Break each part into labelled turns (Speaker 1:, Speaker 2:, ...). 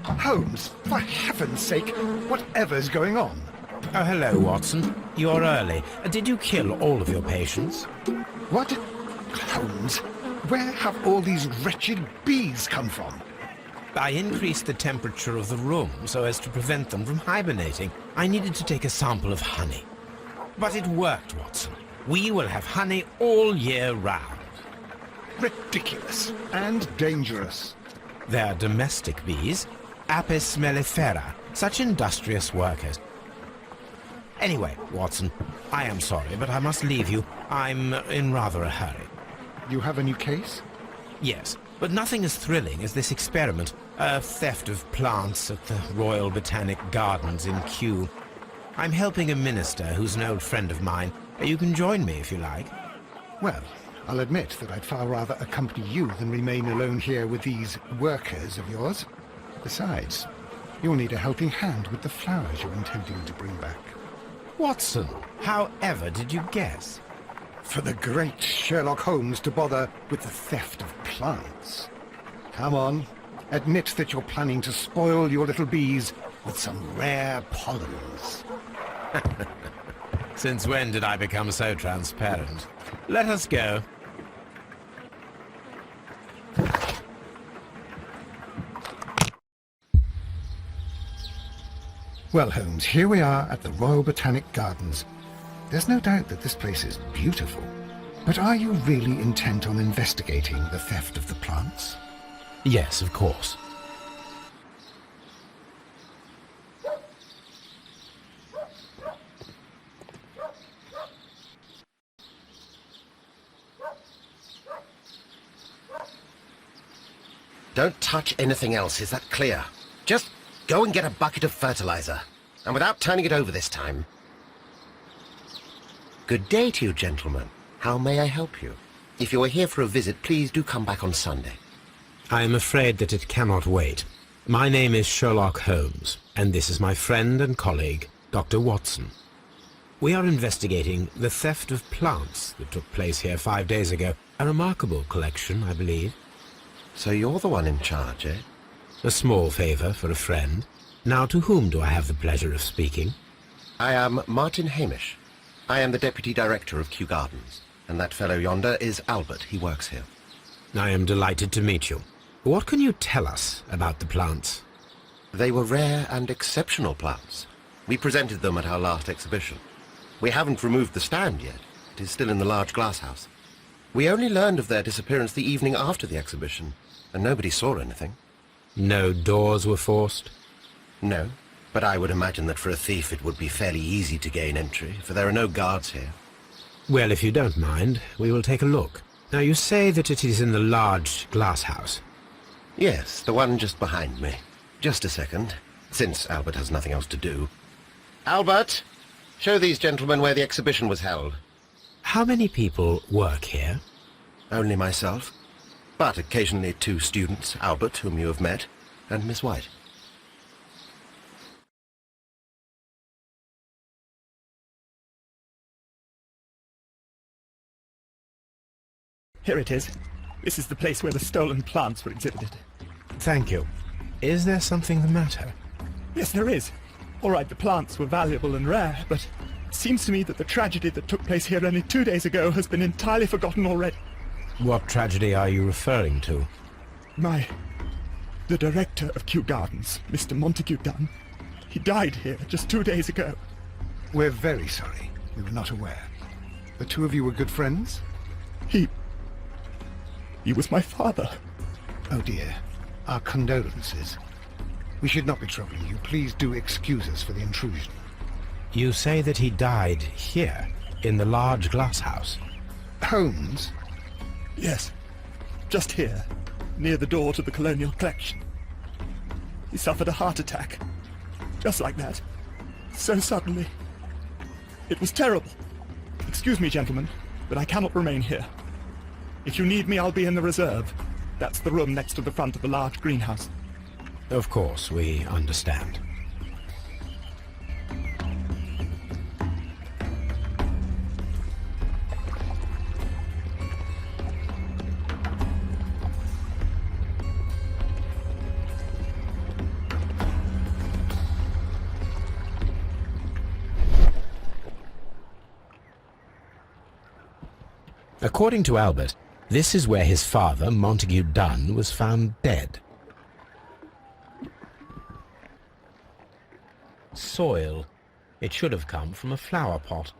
Speaker 1: Holmes, for heaven's sake, whatever's going on?
Speaker 2: Oh, hello, Watson. You're early. Did you kill all of your patients?
Speaker 1: What? Holmes, where have all these wretched bees come from?
Speaker 2: I increased the temperature of the room so as to prevent them from hibernating. I needed to take a sample of honey. But it worked, Watson. We will have honey all year round.
Speaker 1: Ridiculous and dangerous.
Speaker 2: They're domestic bees, Apis mellifera, such industrious workers. Anyway, Watson, I am sorry, but I must leave you. I'm in rather a hurry.
Speaker 1: You have a new case?
Speaker 2: Yes, but nothing as thrilling as this experiment. A theft of plants at the Royal Botanic Gardens in Kew. I'm helping a minister who's an old friend of mine. You can join me if you like.
Speaker 1: Well, I'll admit that I'd far rather accompany you than remain alone here with these workers of yours. Besides, you'll need a helping hand with the flowers you're intending to bring back.
Speaker 2: Watson, however did you guess?
Speaker 1: For the great Sherlock Holmes to bother with the theft of plants. Come on, admit that you're planning to spoil your little bees with some rare pollens.
Speaker 2: Since when did I become so transparent? Let us go.
Speaker 1: Well, Holmes, here we are at the Royal Botanic Gardens. There's no doubt that this place is beautiful. But are you really intent on investigating the theft of the plants?
Speaker 2: Yes, of course.
Speaker 3: Don't touch anything else, is that clear? Just go and get a bucket of fertilizer, and without turning it over this time. Good day to you, gentlemen. How may I help you? If you are here for a visit, please do come back on Sunday.
Speaker 2: I am afraid that it cannot wait. My name is Sherlock Holmes, and this is my friend and colleague, Dr. Watson. We are investigating the theft of plants that took place here 5 days ago. A remarkable collection, I believe.
Speaker 3: So you're the one in charge, eh?
Speaker 2: A small favour for a friend. Now, to whom do I have the pleasure of speaking?
Speaker 3: I am Martyn Hamish. I am the Deputy Director of Kew Gardens, and that fellow yonder is Albert. He works here.
Speaker 2: I am delighted to meet you. What can you tell us about the plants?
Speaker 3: They were rare and exceptional plants. We presented them at our last exhibition. We haven't removed the stand yet. It is still in the large glass house. We only learned of their disappearance the evening after the exhibition, and nobody saw anything.
Speaker 2: No doors were forced?
Speaker 3: No, but I would imagine that for a thief it would be fairly easy to gain entry, for there are no guards here.
Speaker 2: Well, if you don't mind, we will take a look. Now, you say that it is in the large glass house.
Speaker 3: Yes, the one just behind me. Just a second, since Albert has nothing else to do. Albert, show these gentlemen where the exhibition was held.
Speaker 2: How many people work here?
Speaker 3: Only myself, but occasionally 2 students, Albert, whom you have met, and Miss White.
Speaker 4: Here it is. This is the place where the stolen plants were exhibited.
Speaker 2: Thank you. Is there something the matter?
Speaker 4: Yes, there is. All right, the plants were valuable and rare, but it seems to me that the tragedy that took place here only 2 days ago has been entirely forgotten already.
Speaker 2: What tragedy are you referring to?
Speaker 4: The Director of Kew Gardens, Mr. Montague Dunne, he died here just 2 days ago.
Speaker 1: We're very sorry. We were not aware. The two of you were good friends?
Speaker 4: He was my father.
Speaker 1: Oh dear. Our condolences. We should not be troubling you. Please do excuse us for the intrusion.
Speaker 2: You say that he died here, in the large glass house?
Speaker 1: Holmes?
Speaker 4: Yes, just here, near the door to the Colonial Collection. He suffered a heart attack. Just like that. So suddenly. It was terrible. Excuse me, gentlemen, but I cannot remain here. If you need me, I'll be in the reserve. That's the room next to the front of the large greenhouse.
Speaker 2: Of course, we understand. According to Albert, this is where his father, Montague Dunne, was found dead. Soil. It should have come from a flower pot.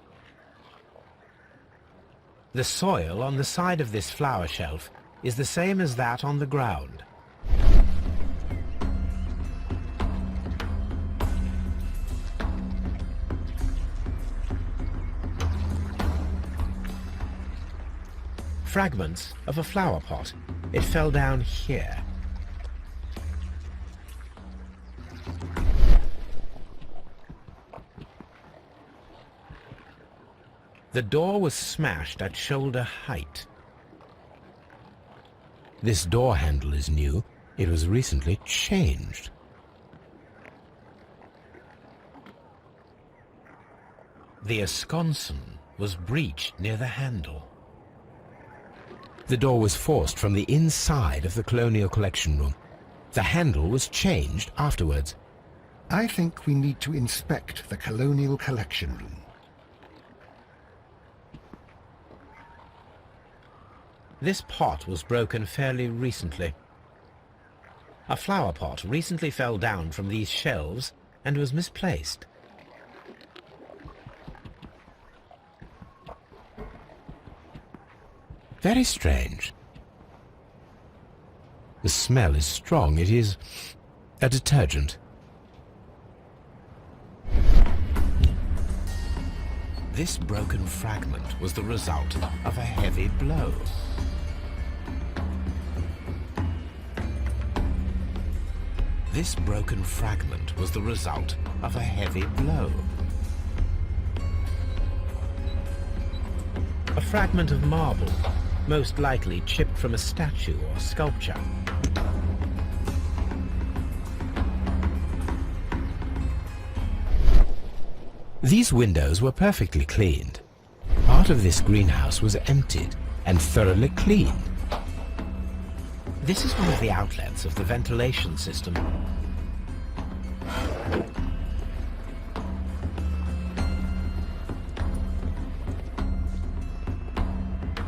Speaker 2: The soil on the side of this flower shelf is the same as that on the ground. Fragments of a flower pot. It fell down here. The door was smashed at shoulder height. This door handle is new. It was recently changed. The esconsson was breached near the handle. The door was forced from the inside of the Colonial Collection room. The handle was changed afterwards.
Speaker 1: I think we need to inspect the Colonial Collection room.
Speaker 2: This pot was broken fairly recently. A flower pot recently fell down from these shelves and was misplaced. Very strange. The smell is strong. It is a detergent. This broken fragment was the result of a heavy blow. This broken fragment was the result of a heavy blow. A fragment of marble, most likely chipped from a statue or sculpture. These windows were perfectly cleaned. Part of this greenhouse was emptied and thoroughly cleaned. This is one of the outlets of the ventilation system.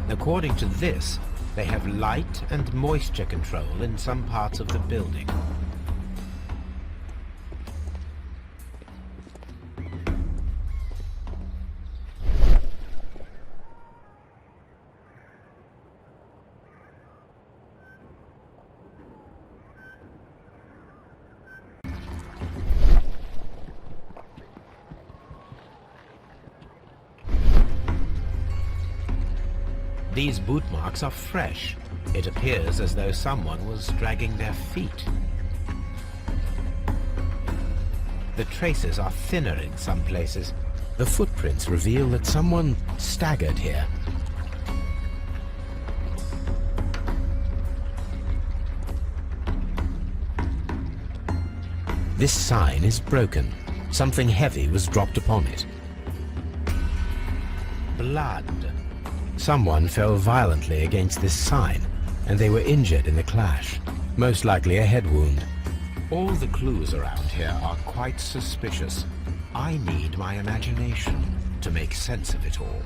Speaker 2: According to this, they have light and moisture control in some parts of the building. These boot marks are fresh. It appears as though someone was dragging their feet. The traces are thinner in some places. The footprints reveal that someone staggered here. This sign is broken. Something heavy was dropped upon it. Blood. Someone fell violently against this sign, and they were injured in the clash. Most likely a head wound. All the clues around here are quite suspicious. I need my imagination to make sense of it all.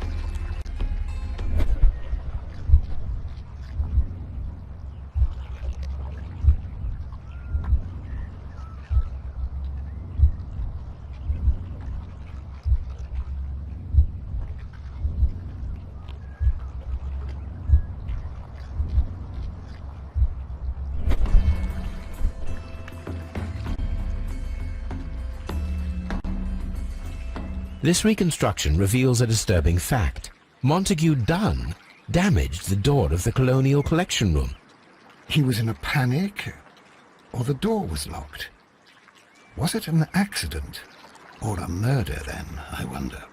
Speaker 2: This reconstruction reveals a disturbing fact. Montague Dunne damaged the door of the Colonial Collection room.
Speaker 1: He was in a panic, or the door was locked. Was it an accident, or a murder then, I wonder?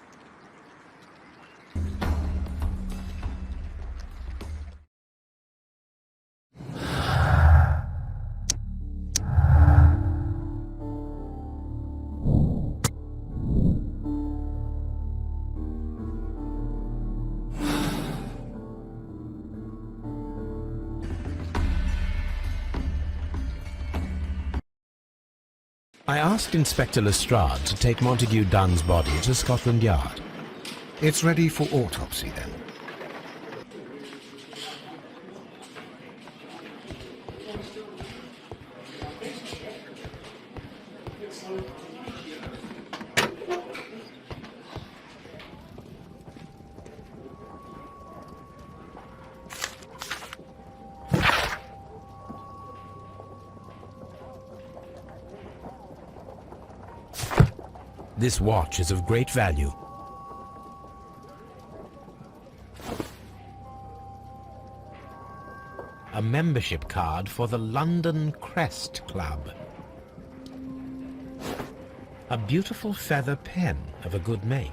Speaker 2: I asked Inspector Lestrade to take Montague Dunne's body to Scotland Yard.
Speaker 1: It's ready for autopsy then.
Speaker 2: This watch is of great value. A membership card for the London Crest Club. A beautiful feather pen of a good make.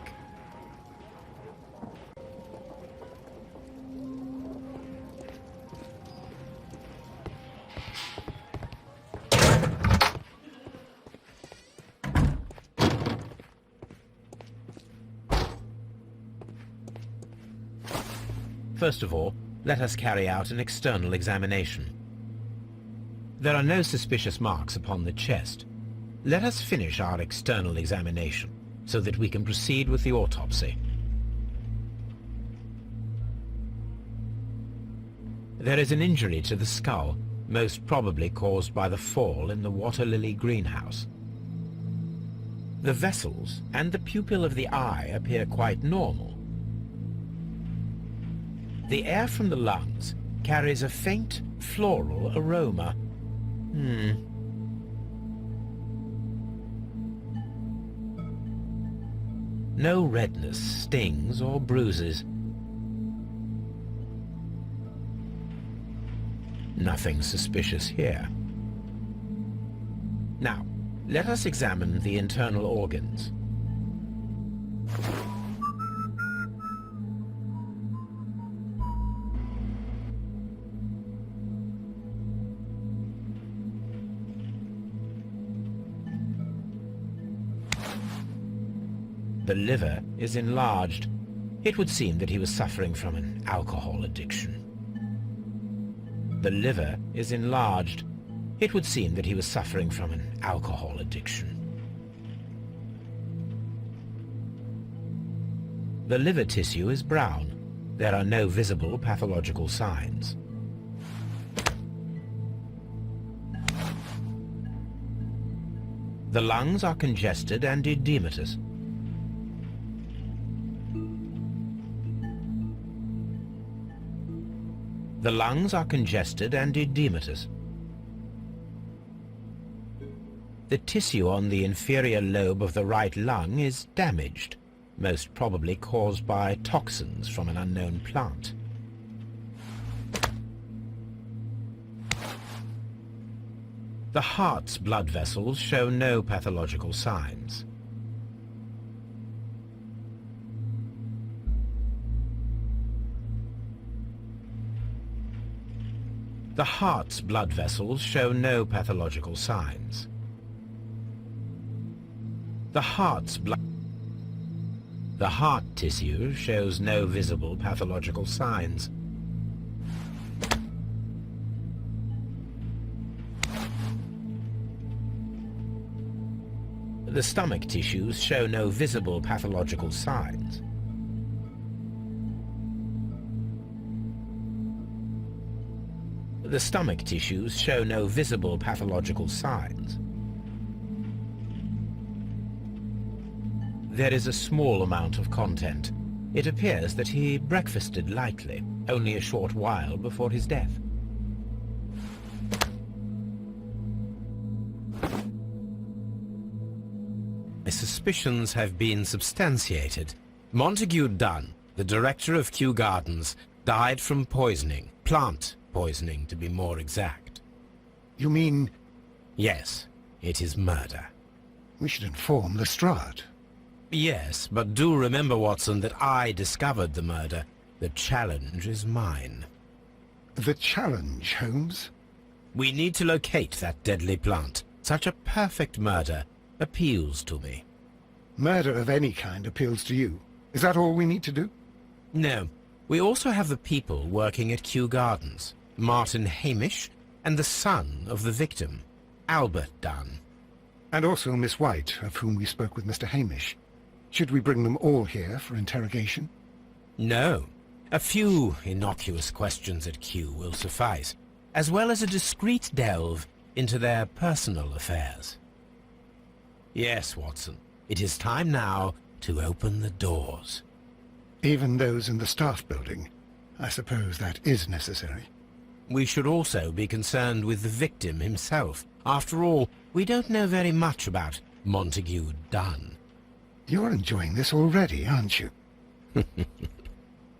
Speaker 2: First of all, let us carry out an external examination. There are no suspicious marks upon the chest. Let us finish our external examination, so that we can proceed with the autopsy. There is an injury to the skull, most probably caused by the fall in the water lily greenhouse. The vessels and the pupil of the eye appear quite normal. The air from the lungs carries a faint floral aroma. No redness, stings, or bruises. Nothing suspicious here. Now, let us examine the internal organs. The liver is enlarged. It would seem that he was suffering from an alcohol addiction. The liver is enlarged. It would seem that he was suffering from an alcohol addiction. The liver tissue is brown. There are no visible pathological signs. The lungs are congested and edematous. The lungs are congested and edematous. The tissue on the inferior lobe of the right lung is damaged, most probably caused by toxins from an unknown plant. The heart's blood vessels show no pathological signs. The heart's blood vessels show no pathological signs. The heart tissue shows no visible pathological signs. The stomach tissues show no visible pathological signs. The stomach tissues show no visible pathological signs. There is a small amount of content. It appears that he breakfasted lightly, only a short while before his death. My suspicions have been substantiated. Montague Dunne, the director of Kew Gardens, died from poisoning, plant poisoning to be more exact.
Speaker 1: You mean...
Speaker 2: Yes, it is murder.
Speaker 1: We should inform Lestrade.
Speaker 2: Yes, but do remember, Watson, that I discovered the murder. The challenge is mine.
Speaker 1: The challenge, Holmes?
Speaker 2: We need to locate that deadly plant. Such a perfect murder appeals to me.
Speaker 1: Murder of any kind appeals to you. Is that all we need to do?
Speaker 2: No. We also have the people working at Kew Gardens. Martyn Hamish and the son of the victim, Albert Dunne.
Speaker 1: And also Miss White, of whom we spoke with Mr. Hamish. Should we bring them all here for interrogation?
Speaker 2: No. A few innocuous questions at Kew will suffice, as well as a discreet delve into their personal affairs. Yes, Watson, it is time now to open the doors.
Speaker 1: Even those in the staff building? I suppose that is necessary.
Speaker 2: We should also be concerned with the victim himself. After all, we don't know very much about Montague Dunne.
Speaker 1: You're enjoying this already, aren't you?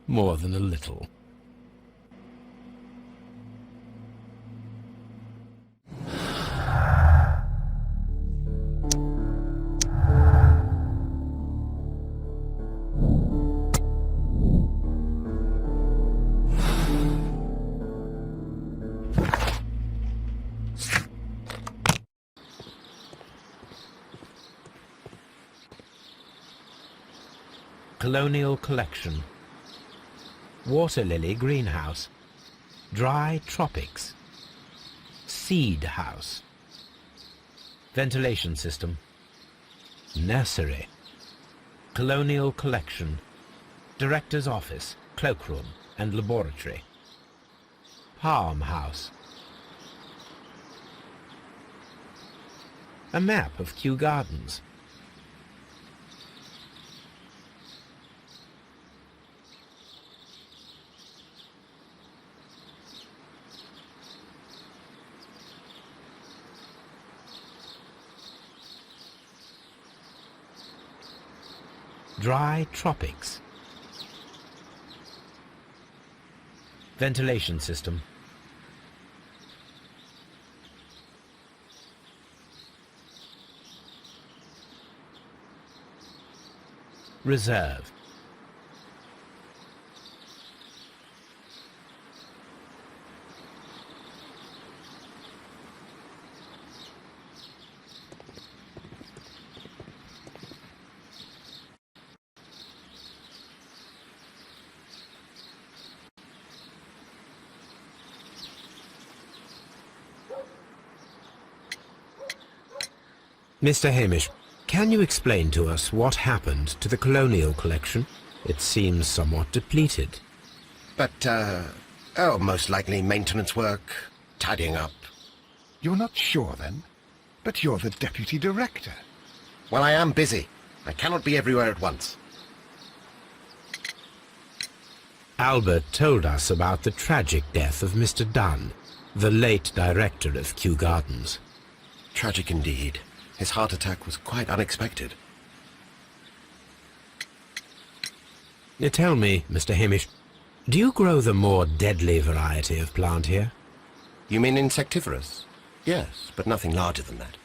Speaker 2: More than a little. Colonial Collection. Water lily greenhouse. Dry tropics. Seed house. Ventilation system. Nursery. Colonial Collection. Director's office, cloakroom and laboratory. Palm house. A map of Kew Gardens. Dry tropics. Ventilation system. Reserve. Mr. Hamish, can you explain to us what happened to the Colonial Collection? It seems somewhat depleted.
Speaker 3: But, most likely maintenance work, tidying up.
Speaker 1: You're not sure, then? But you're the Deputy Director.
Speaker 3: Well, I am busy. I cannot be everywhere at once.
Speaker 2: Albert told us about the tragic death of Mr. Dunne, the late Director of Kew Gardens.
Speaker 3: Tragic indeed. His heart attack was quite unexpected.
Speaker 2: Tell me, Mr. Hamish, do you grow the more deadly variety of plant here?
Speaker 3: You mean insectivorous? Yes, but nothing larger than that.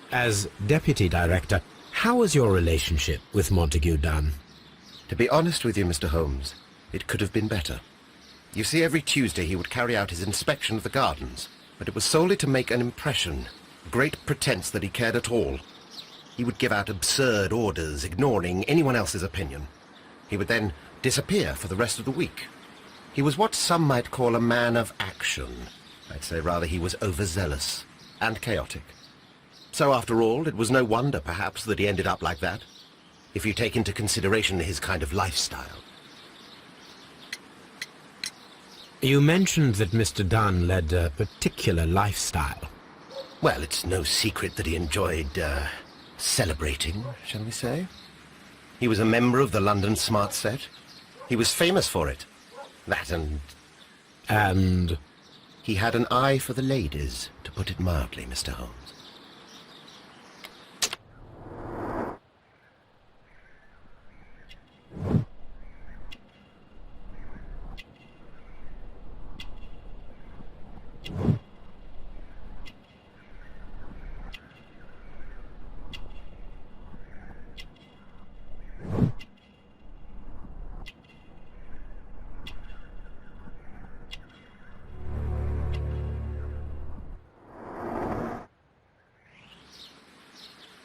Speaker 2: As Deputy Director, how was your relationship with Montague Dunne?
Speaker 3: To be honest with you, Mr. Holmes, it could have been better. You see, every Tuesday he would carry out his inspection of the gardens, but it was solely to make an impression, a great pretense that he cared at all. He would give out absurd orders, ignoring anyone else's opinion. He would then disappear for the rest of the week. He was what some might call a man of action. I'd say rather he was overzealous and chaotic. So after all, it was no wonder, perhaps, that he ended up like that, if you take into consideration his kind of lifestyle.
Speaker 2: You mentioned that Mr. Dunne led a particular lifestyle.
Speaker 3: Well, it's no secret that he enjoyed, celebrating, shall we say. He was a member of the London Smart Set. He was famous for it. That and...
Speaker 2: And?
Speaker 3: He had an eye for the ladies, to put it mildly, Mr. Holmes.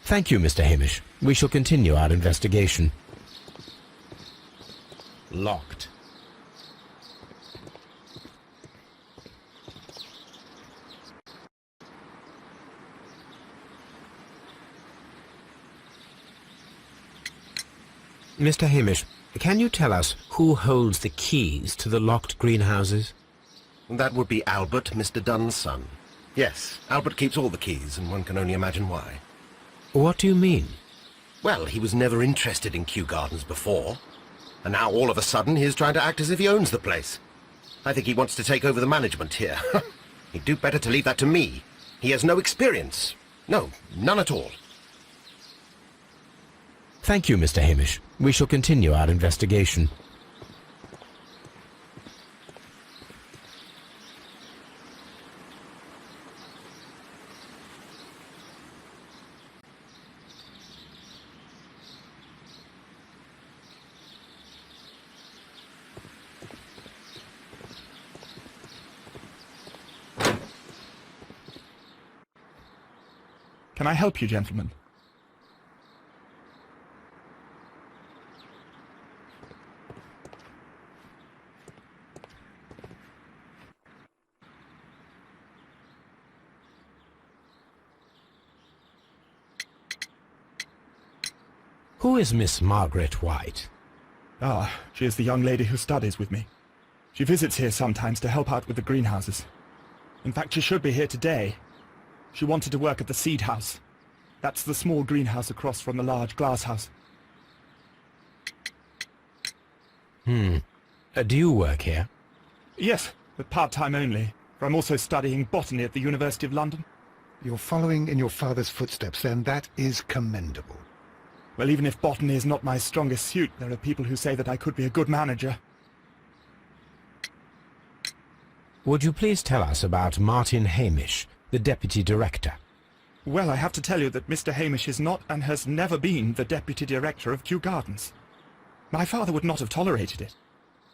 Speaker 2: Thank you, Mr. Hamish. We shall continue our investigation. Locked. Mr. Hamish, can you tell us who holds the keys to the locked greenhouses?
Speaker 3: That would be Albert, Mr. Dunne's son. Yes, Albert keeps all the keys, and one can only imagine why.
Speaker 2: What do you mean?
Speaker 3: Well, he was never interested in Kew Gardens before, and now all of a sudden he is trying to act as if he owns the place. I think he wants to take over the management here. He'd do better to leave that to me. He has no experience. No, none at all.
Speaker 2: Thank you, Mr. Hamish. We shall continue our investigation.
Speaker 4: Can I help you, gentlemen?
Speaker 2: Who is Miss Margaret White?
Speaker 4: Ah, she is the young lady who studies with me. She visits here sometimes to help out with the greenhouses. In fact, she should be here today. She wanted to work at the seed house. That's the small greenhouse across from the large glass house.
Speaker 2: Do you work here?
Speaker 4: Yes, but part-time only, for I'm also studying botany at the University of London.
Speaker 1: You're following in your father's footsteps, then. That is commendable.
Speaker 4: Well, even if botany is not my strongest suit, there are people who say that I could be a good manager.
Speaker 2: Would you please tell us about Martyn Hamish, the Deputy Director?
Speaker 4: Well, I have to tell you that Mr. Hamish is not and has never been the Deputy Director of Kew Gardens. My father would not have tolerated it.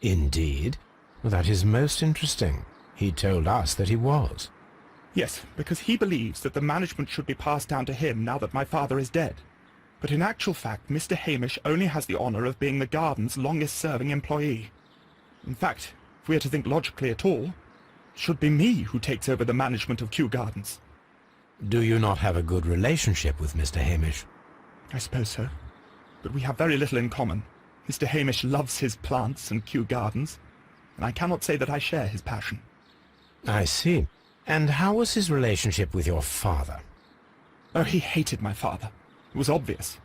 Speaker 2: Indeed? Well, that is most interesting. He told us that he was.
Speaker 4: Yes, because he believes that the management should be passed down to him now that my father is dead. But in actual fact, Mr. Hamish only has the honour of being the garden's longest-serving employee. In fact, if we are to think logically at all, it should be me who takes over the management of Kew Gardens.
Speaker 2: Do you not have a good relationship with Mr. Hamish?
Speaker 4: I suppose so. But we have very little in common. Mr. Hamish loves his plants and Kew Gardens, and I cannot say that I share his passion.
Speaker 2: I see. And how was his relationship with your father?
Speaker 4: Oh, he hated my father. It was obvious.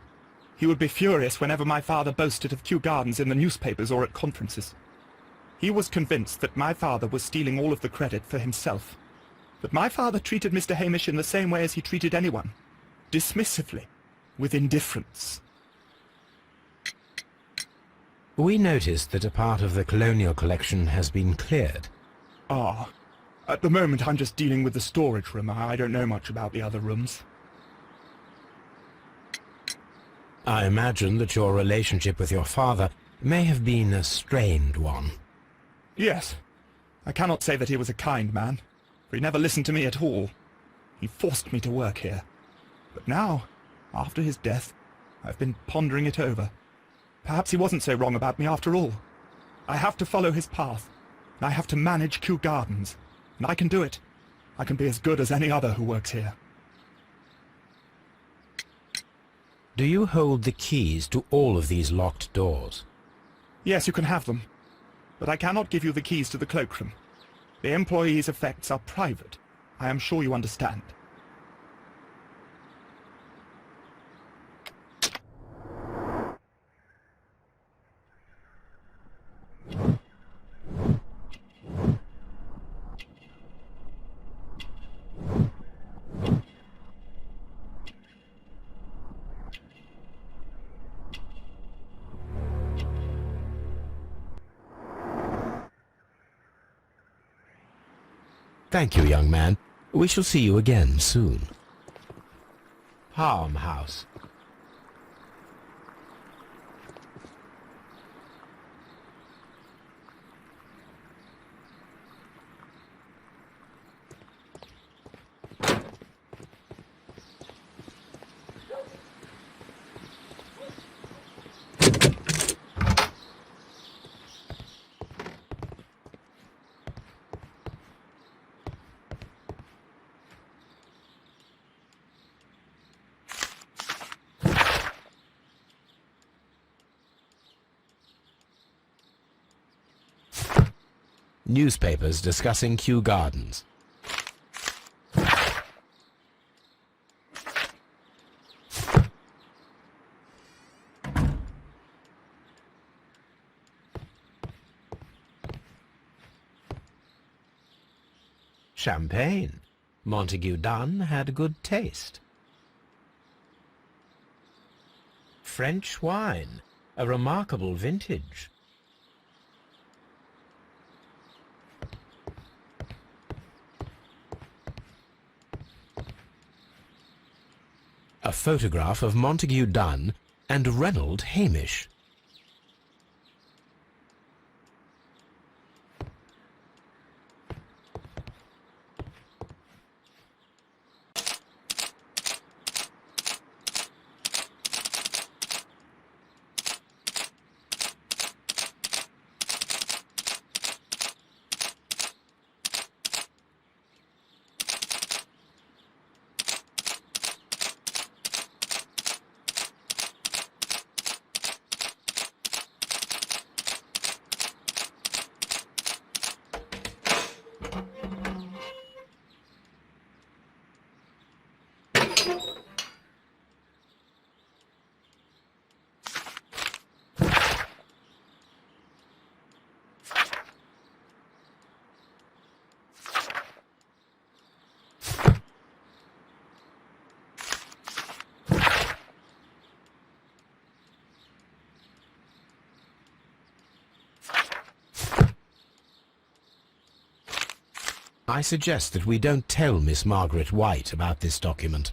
Speaker 4: He would be furious whenever my father boasted of Kew Gardens in the newspapers or at conferences. He was convinced that my father was stealing all of the credit for himself. But my father treated Mr. Hamish in the same way as he treated anyone, dismissively, with indifference.
Speaker 2: We noticed that a part of the Colonial Collection has been cleared.
Speaker 4: Ah, at the moment I'm just dealing with the storage room. I don't know much about the other rooms.
Speaker 2: I imagine that your relationship with your father may have been a strained one.
Speaker 4: Yes. I cannot say that he was a kind man, for he never listened to me at all. He forced me to work here. But now, after his death, I've been pondering it over. Perhaps he wasn't so wrong about me after all. I have to follow his path, and I have to manage Kew Gardens, and I can do it. I can be as good as any other who works here.
Speaker 2: Do you hold the keys to all of these locked doors?
Speaker 4: Yes, you can have them. But I cannot give you the keys to the cloakroom. The employees' effects are private. I am sure you understand.
Speaker 2: Thank you, young man. We shall see you again soon. Farmhouse. Newspapers discussing Kew Gardens. Champagne. Montague Dunne had good taste. French wine, a remarkable vintage. A photograph of Montague Dunne and Reynald Hamish. I suggest that we don't tell Miss Margaret White about this document.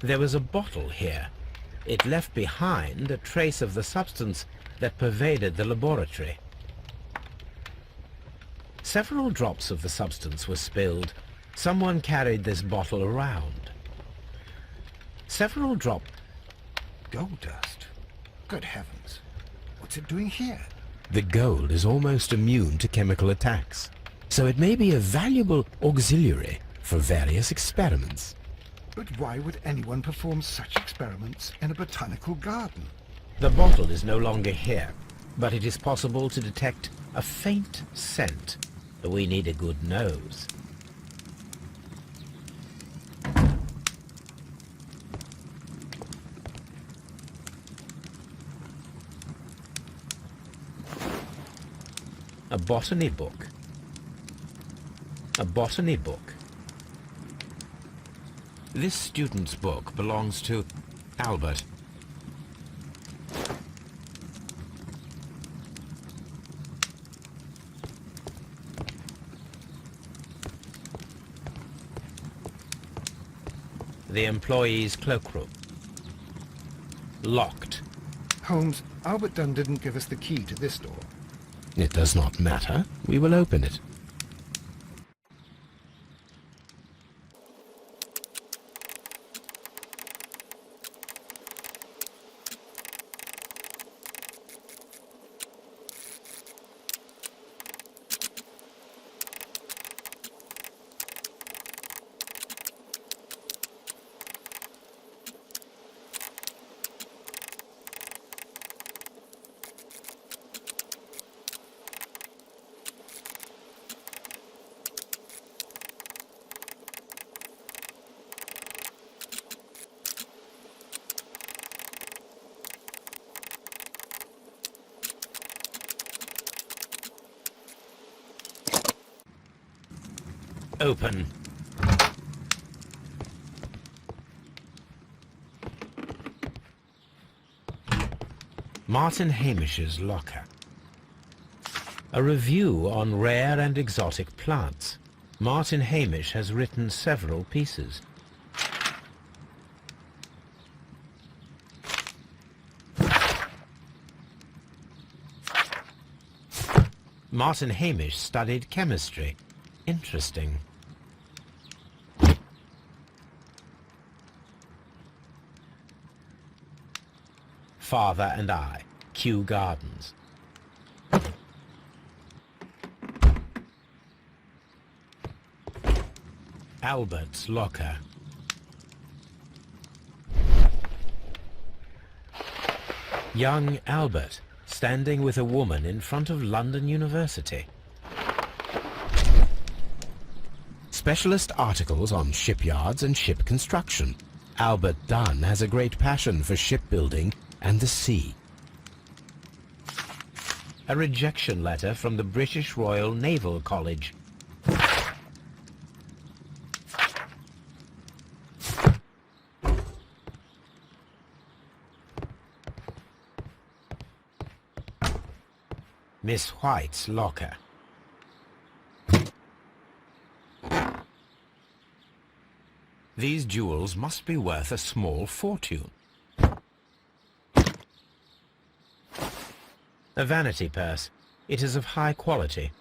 Speaker 2: There was a bottle here. It left behind a trace of the substance that pervaded the laboratory. Several drops of the substance were spilled. Someone carried this bottle around. Several drops...
Speaker 1: Gold dust? Good heavens. What's it doing here?
Speaker 2: The gold is almost immune to chemical attacks, so it may be a valuable auxiliary for various experiments.
Speaker 1: But why would anyone perform such experiments in a botanical garden?
Speaker 2: The bottle is no longer here, but it is possible to detect a faint scent. We need a good nose. A botany book. A botany book. This student's book belongs to Albert. The employee's cloakroom. Locked.
Speaker 1: Holmes, Albert Dunne didn't give us the key to this door.
Speaker 2: It does not matter. We will open it. Open. Martyn Hamish's locker. A review on rare and exotic plants. Martyn Hamish has written several pieces. Martyn Hamish studied chemistry. Interesting. Father and I, Kew Gardens. Albert's locker. Young Albert, standing with a woman in front of London University. Specialist articles on shipyards and ship construction. Albert Dunne has a great passion for shipbuilding and the sea. A rejection letter from the British Royal Naval College. Miss White's locker. These jewels must be worth a small fortune. A vanity purse. It is of high quality.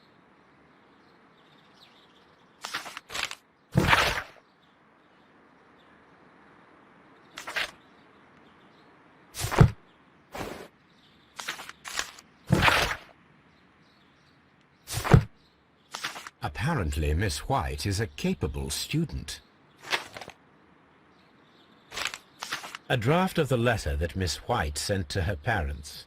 Speaker 2: Apparently, Miss White is a capable student. A draft of the letter that Miss White sent to her parents.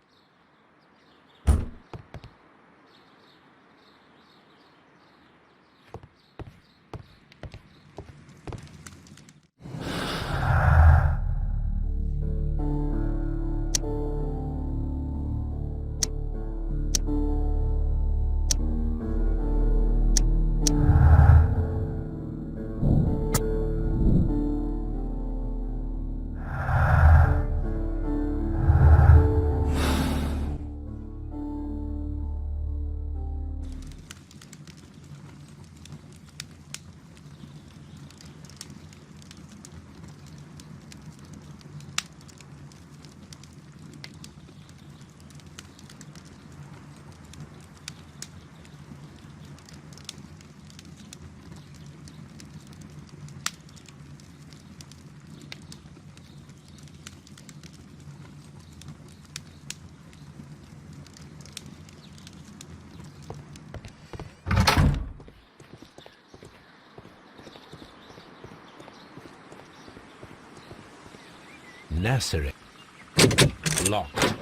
Speaker 2: Nursery. Locked.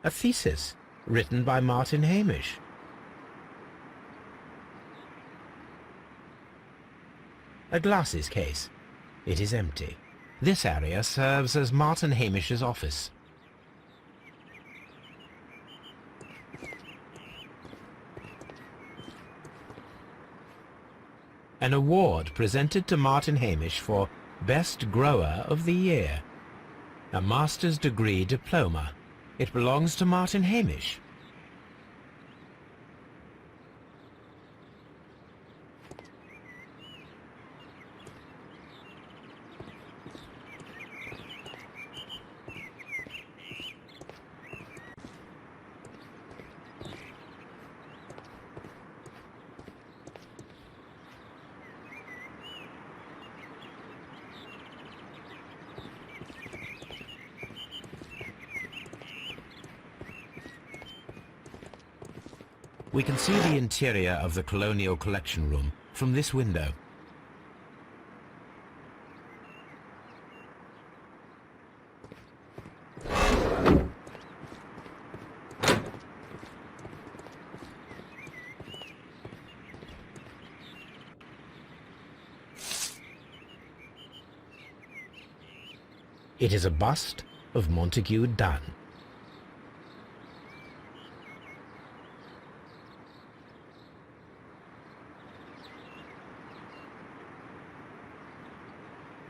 Speaker 2: A thesis written by Martyn Hamish. A glasses case. It is empty. This area serves as Martyn Hamish's office. An award presented to Martyn Hamish for Best Grower of the Year. A master's degree diploma. It belongs to Martyn Hamish. We can see the interior of the Colonial Collection room from this window. It is a bust of Montague Dunne.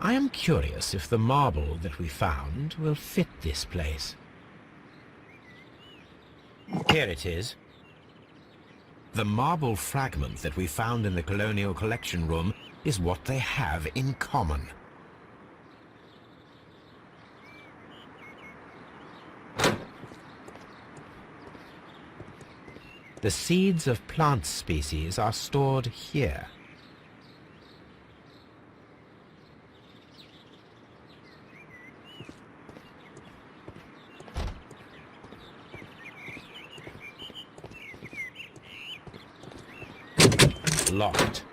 Speaker 2: I am curious if the marble that we found will fit this place. Here it is. The marble fragment that we found in the Colonial Collection room is what they have in common. The seeds of plant species are stored here. Locked.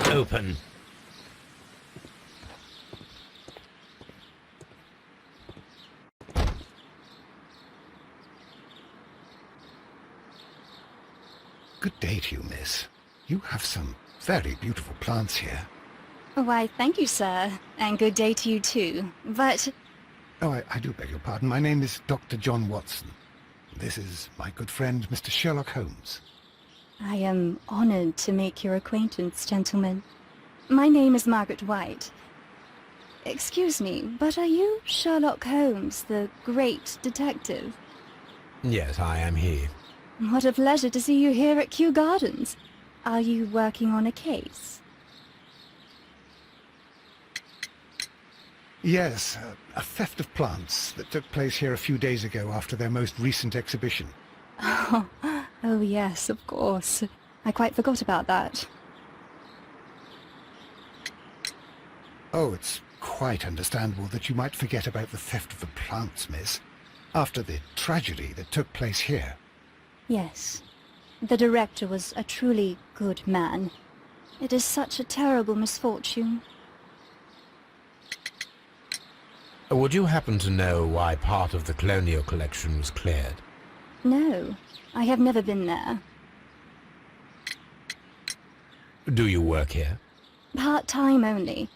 Speaker 2: Open.
Speaker 1: Good day to you, miss. You have some very beautiful plants here.
Speaker 5: Why, thank you, sir. And good day to you, too. But...
Speaker 1: Oh, I do beg your pardon. My name is Dr. John Watson. This is my good friend, Mr. Sherlock Holmes.
Speaker 5: I am honored to make your acquaintance, gentlemen. My name is Margaret White. Excuse me, but are you Sherlock Holmes, the great detective?
Speaker 2: Yes, I am he.
Speaker 5: What a pleasure to see you here at Kew Gardens. Are you working on a case?
Speaker 1: Yes, a theft of plants that took place here a few days ago after their most recent exhibition.
Speaker 5: Oh yes, of course. I quite forgot about that.
Speaker 1: Oh, it's quite understandable that you might forget about the theft of the plants, miss, after the tragedy that took place here.
Speaker 5: Yes. The director was a truly good man. It is such a terrible misfortune.
Speaker 2: Would you happen to know why part of the Colonial Collection was cleared?
Speaker 5: No, I have never been there.
Speaker 2: Do you work here?
Speaker 5: Part-time only.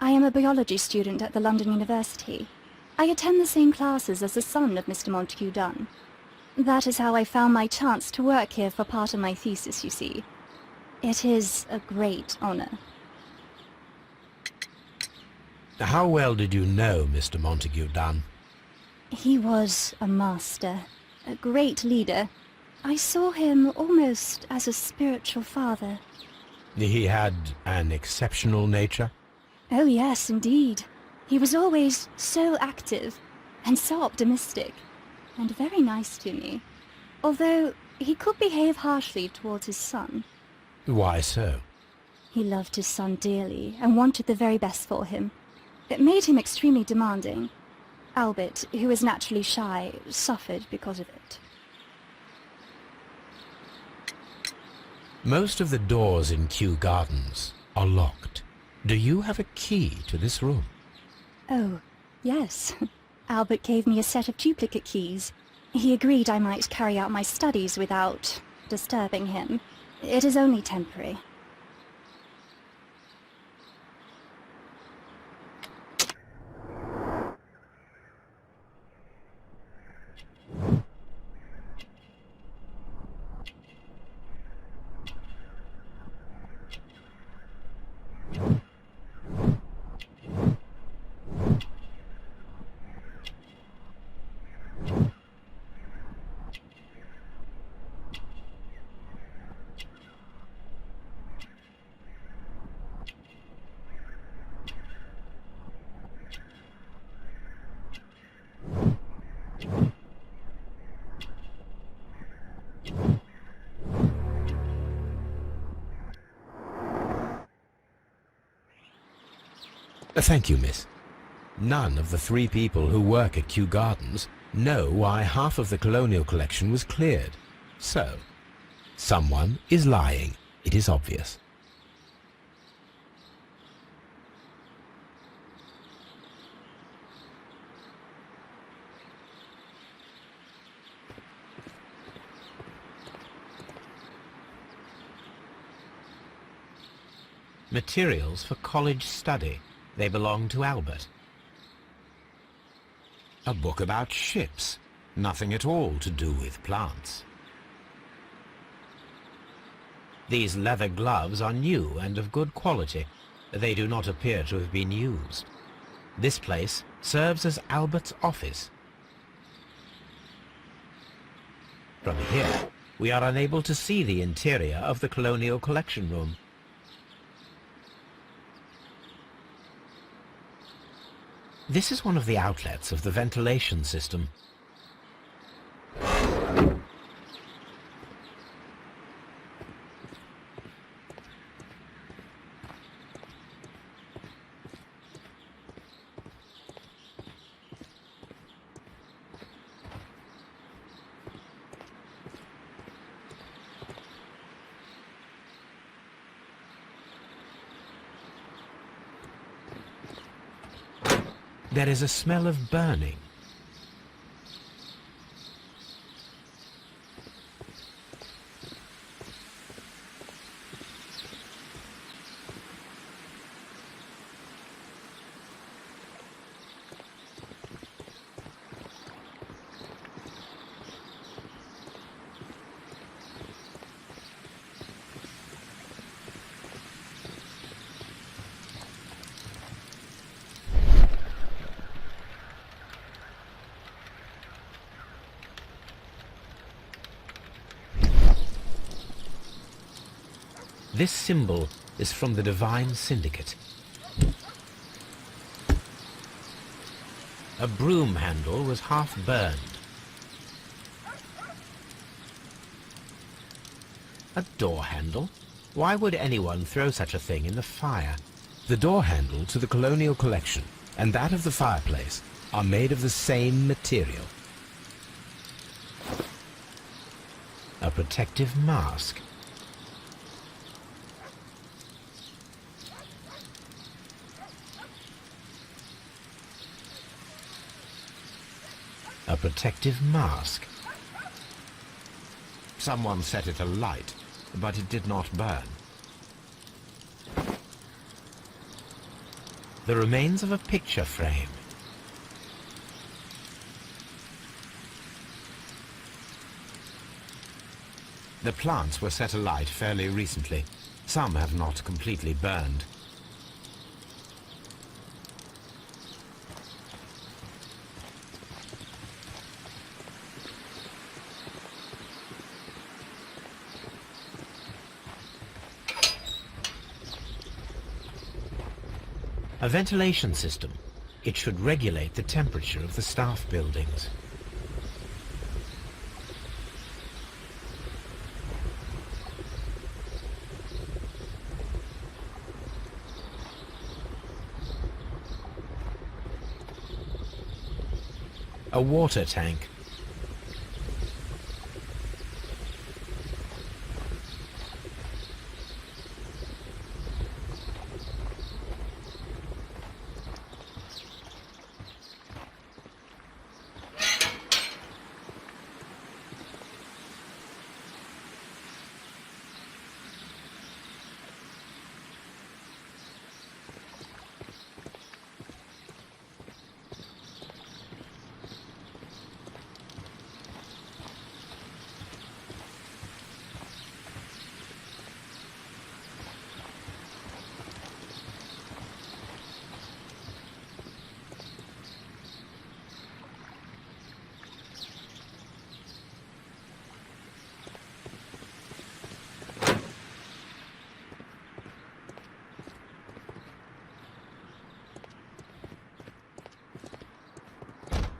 Speaker 5: I am a biology student at the London University. I attend the same classes as the son of Mr. Montague Dunne. That is how I found my chance to work here for part of my thesis, you see. It is a great honor.
Speaker 2: How well did you know Mr. Montague Dunne?
Speaker 5: He was a master, a great leader. I saw him almost as a spiritual father.
Speaker 2: He had an exceptional nature?
Speaker 5: Oh yes, indeed. He was always so active and so optimistic, and very nice to me. Although he could behave harshly towards his son.
Speaker 2: Why so?
Speaker 5: He loved his son dearly and wanted the very best for him. It made him extremely demanding. Albert, who is naturally shy, suffered because of it.
Speaker 2: Most of the doors in Kew Gardens are locked. Do you have a key to this room?
Speaker 5: Oh, yes. Albert gave me a set of duplicate keys. He agreed I might carry out my studies without disturbing him. It is only temporary.
Speaker 2: Thank you, miss. None of the 3 people who work at Kew Gardens know why half of the Colonial Collection was cleared. So, someone is lying. It is obvious. Materials for college study. They belong to Albert. A book about ships. Nothing at all to do with plants. These leather gloves are new and of good quality. They do not appear to have been used. This place serves as Albert's office. From here, we are unable to see the interior of the Colonial Collection room. This is one of the outlets of the ventilation system. There is a smell of burning. This symbol is from the Divine Syndicate. A broom handle was half burned. A door handle? Why would anyone throw such a thing in the fire? The door handle to the Colonial Collection and that of the fireplace are made of the same material. A protective mask. A protective mask. Someone set it alight, but it did not burn. The remains of a picture frame. The plants were set alight fairly recently. Some have not completely burned. A ventilation system. It should regulate the temperature of the staff buildings. A water tank.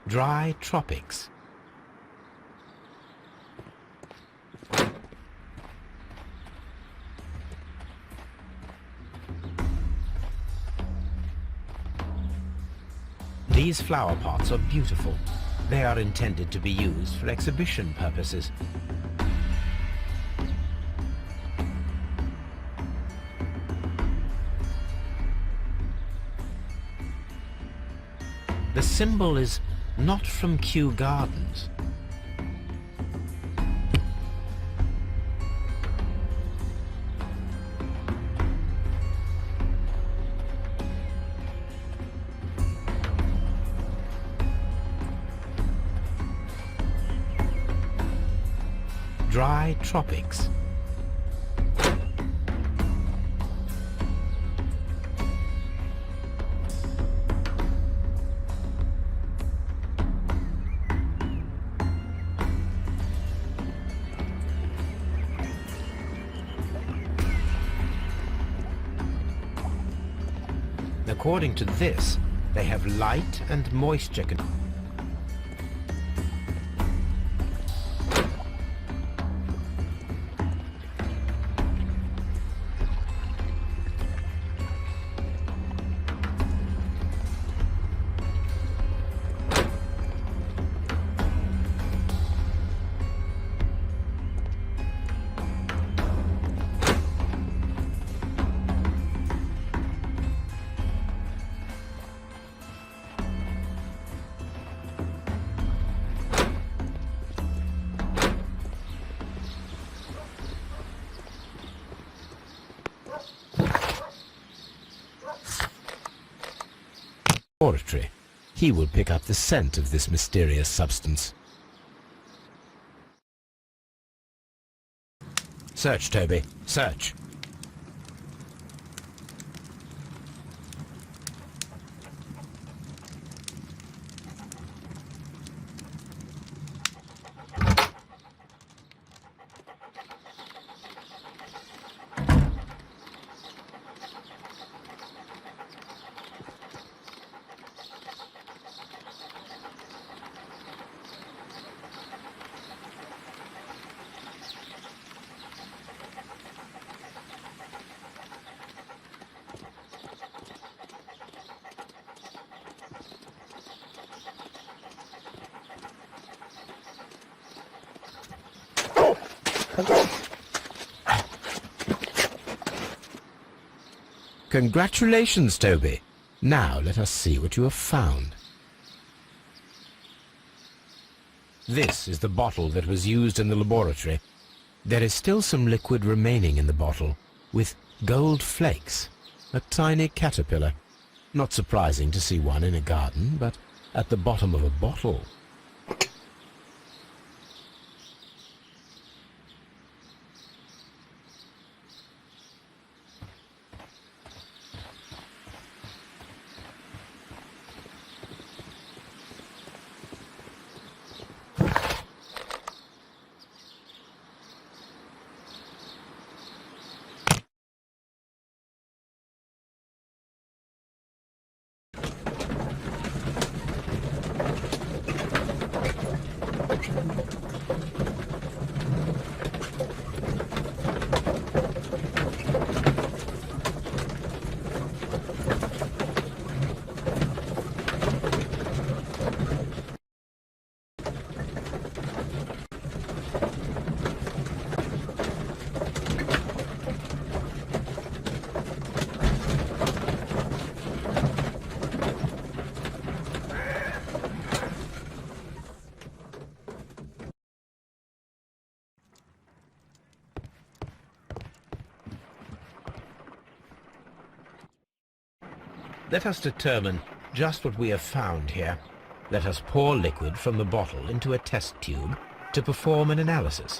Speaker 2: Dry tropics. These flower pots are beautiful. They are intended to be used for exhibition purposes. The symbol is not from Kew Gardens. Dry tropics. According to this, they have light and moisture control. Laboratory. He will pick up the scent of this mysterious substance. Search, Toby. Search. Congratulations, Toby. Now let us see what you have found. This is the bottle that was used in the laboratory. There is still some liquid remaining in the bottle, with gold flakes, a tiny caterpillar. Not surprising to see one in a garden, but at the bottom of a bottle. Let us determine just what we have found here. Let us pour liquid from the bottle into a test tube to perform an analysis.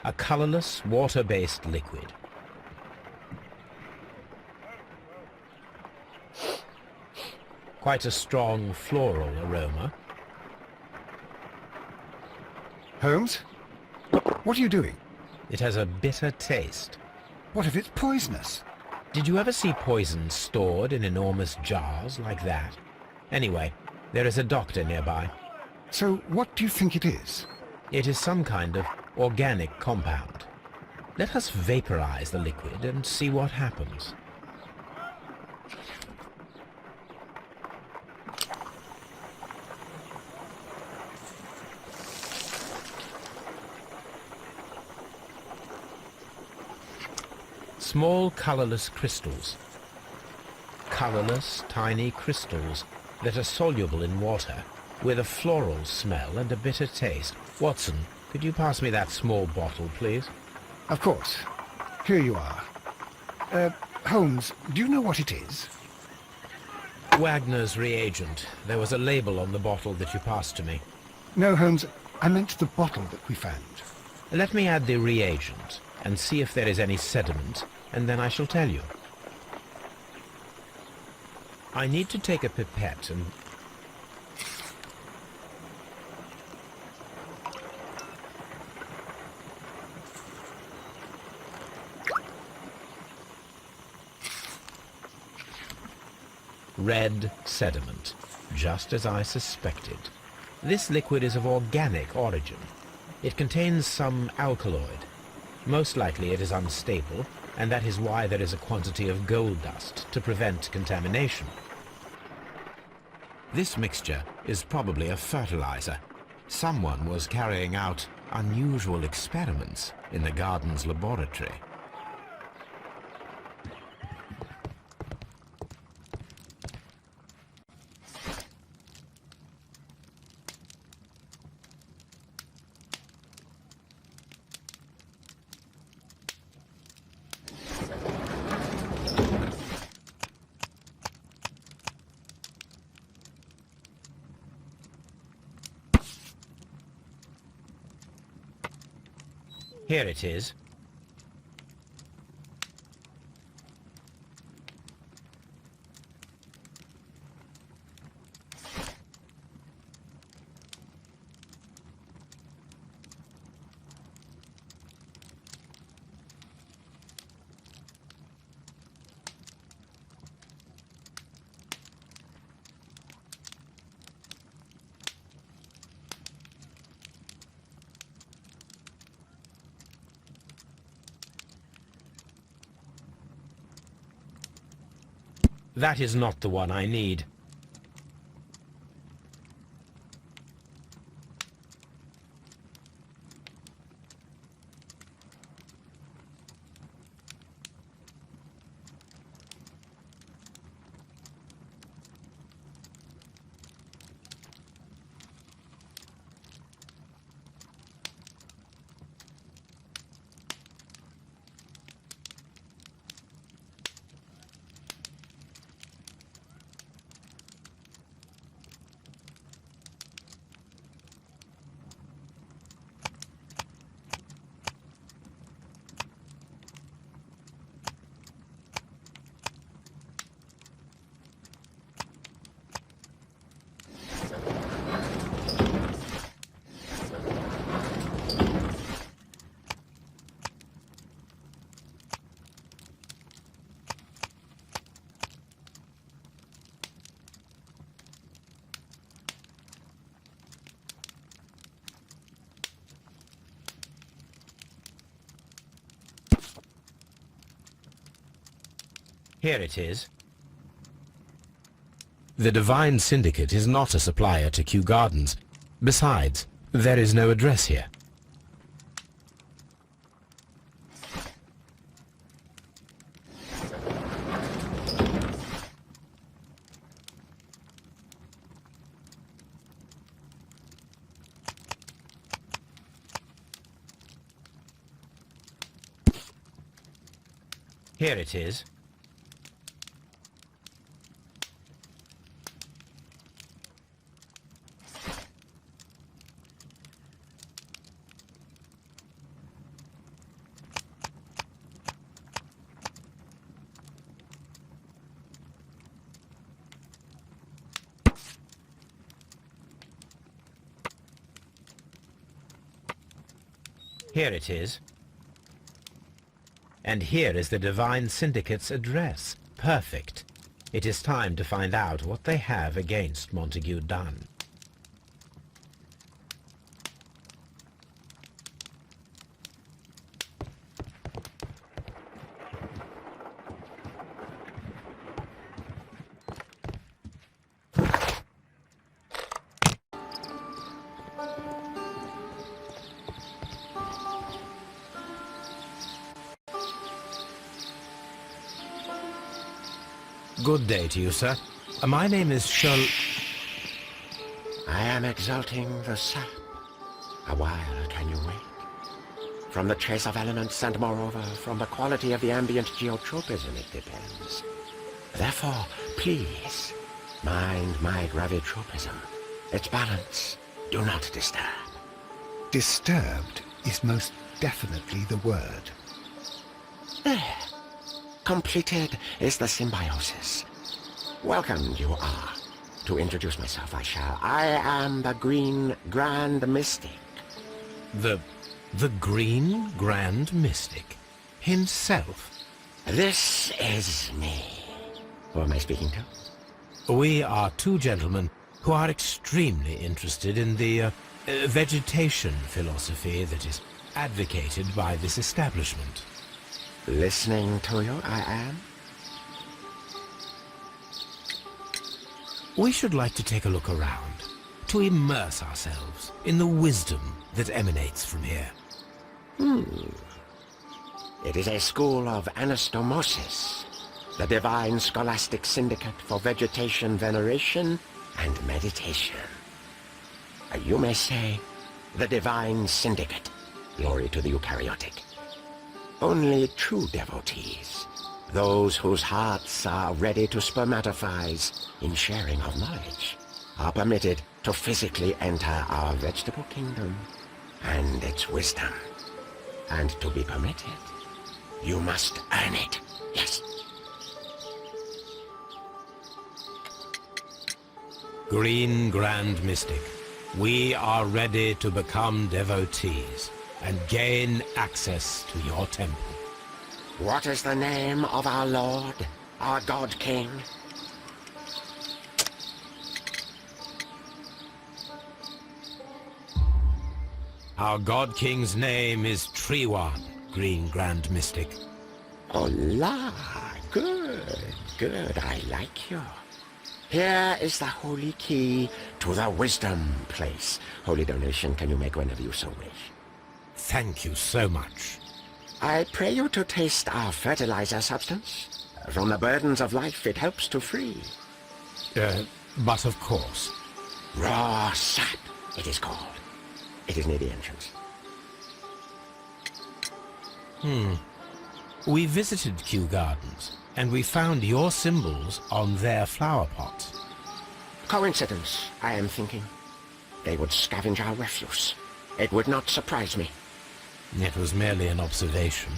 Speaker 2: A colorless, water-based liquid. Quite a strong floral aroma.
Speaker 1: Holmes? What are you doing?
Speaker 2: It has a bitter taste.
Speaker 1: What if it's poisonous?
Speaker 2: Did you ever see poison stored in enormous jars like that? Anyway, there is a doctor nearby.
Speaker 1: So what do you think it is?
Speaker 2: It is some kind of organic compound. Let us vaporize the liquid and see what happens. Small colorless crystals. Colorless, tiny crystals that are soluble in water, with a floral smell and a bitter taste. Watson, could you pass me that small bottle, please?
Speaker 1: Of course. Here you are. Holmes, do you know what it is?
Speaker 2: Wagner's reagent. There was a label on the bottle that you passed to me.
Speaker 1: No, Holmes, I meant the bottle that we found.
Speaker 2: Let me add the reagent and see if there is any sediment and then I shall tell you. I need to take a pipette and... Red sediment, just as I suspected. This liquid is of organic origin. It contains some alkaloid. Most likely it is unstable, and that is why there is a quantity of gold dust to prevent contamination. This mixture is probably a fertilizer. Someone was carrying out unusual experiments in the garden's laboratory. Here it is. That is not the one I need. Here it is. The Divine Syndicate is not a supplier to Kew Gardens. Besides, there is no address here. Here it is. Here it is. And here is the Divine Syndicate's address. Perfect. It is time to find out what they have against Montague Dunne. Good day to you, sir. My name is Sherlock...
Speaker 3: I am exalting the sap. A while can you wait? From the trace of elements and moreover from the quality of the ambient geotropism it depends. Therefore, please, mind my gravitropism. Its balance, do not disturb.
Speaker 1: Disturbed is most definitely the word.
Speaker 3: There.
Speaker 6: Completed is the symbiosis. Welcome you are. To introduce myself, I am the Green Grand Mystic.
Speaker 2: The Green Grand Mystic himself.
Speaker 6: This is me. Who am I speaking to?
Speaker 2: We are two gentlemen who are extremely interested in the vegetation philosophy that is advocated by this establishment.
Speaker 6: Listening to you, I am.
Speaker 2: We should like to take a look around, to immerse ourselves in the wisdom that emanates from here.
Speaker 6: It is a school of anastomosis, the Divine Scholastic Syndicate for Vegetation Veneration and Meditation. You may say, the Divine Syndicate. Glory to the eukaryotic. Only true devotees, those whose hearts are ready to spermatophize in sharing of knowledge, are permitted to physically enter our vegetable kingdom and its wisdom. And to be permitted, you must earn it. Yes.
Speaker 2: Green Grand Mystic, we are ready to become devotees and gain access to your temple.
Speaker 6: What is the name of our Lord, our God King?
Speaker 2: Our God King's name is Treewan, Green Grand Mystic.
Speaker 6: Oh la, good, I like you. Here is the holy key to the wisdom place. Holy donation can you make whenever you so wish.
Speaker 2: Thank you so much.
Speaker 6: I pray you to taste our fertilizer substance. From the burdens of life it helps to free.
Speaker 2: But of course.
Speaker 6: Raw sap, it is called. It is near the entrance.
Speaker 2: We visited Kew Gardens, and we found your symbols on their flower pots.
Speaker 6: Coincidence, I am thinking. They would scavenge our refuse. It would not surprise me.
Speaker 2: It was merely an observation.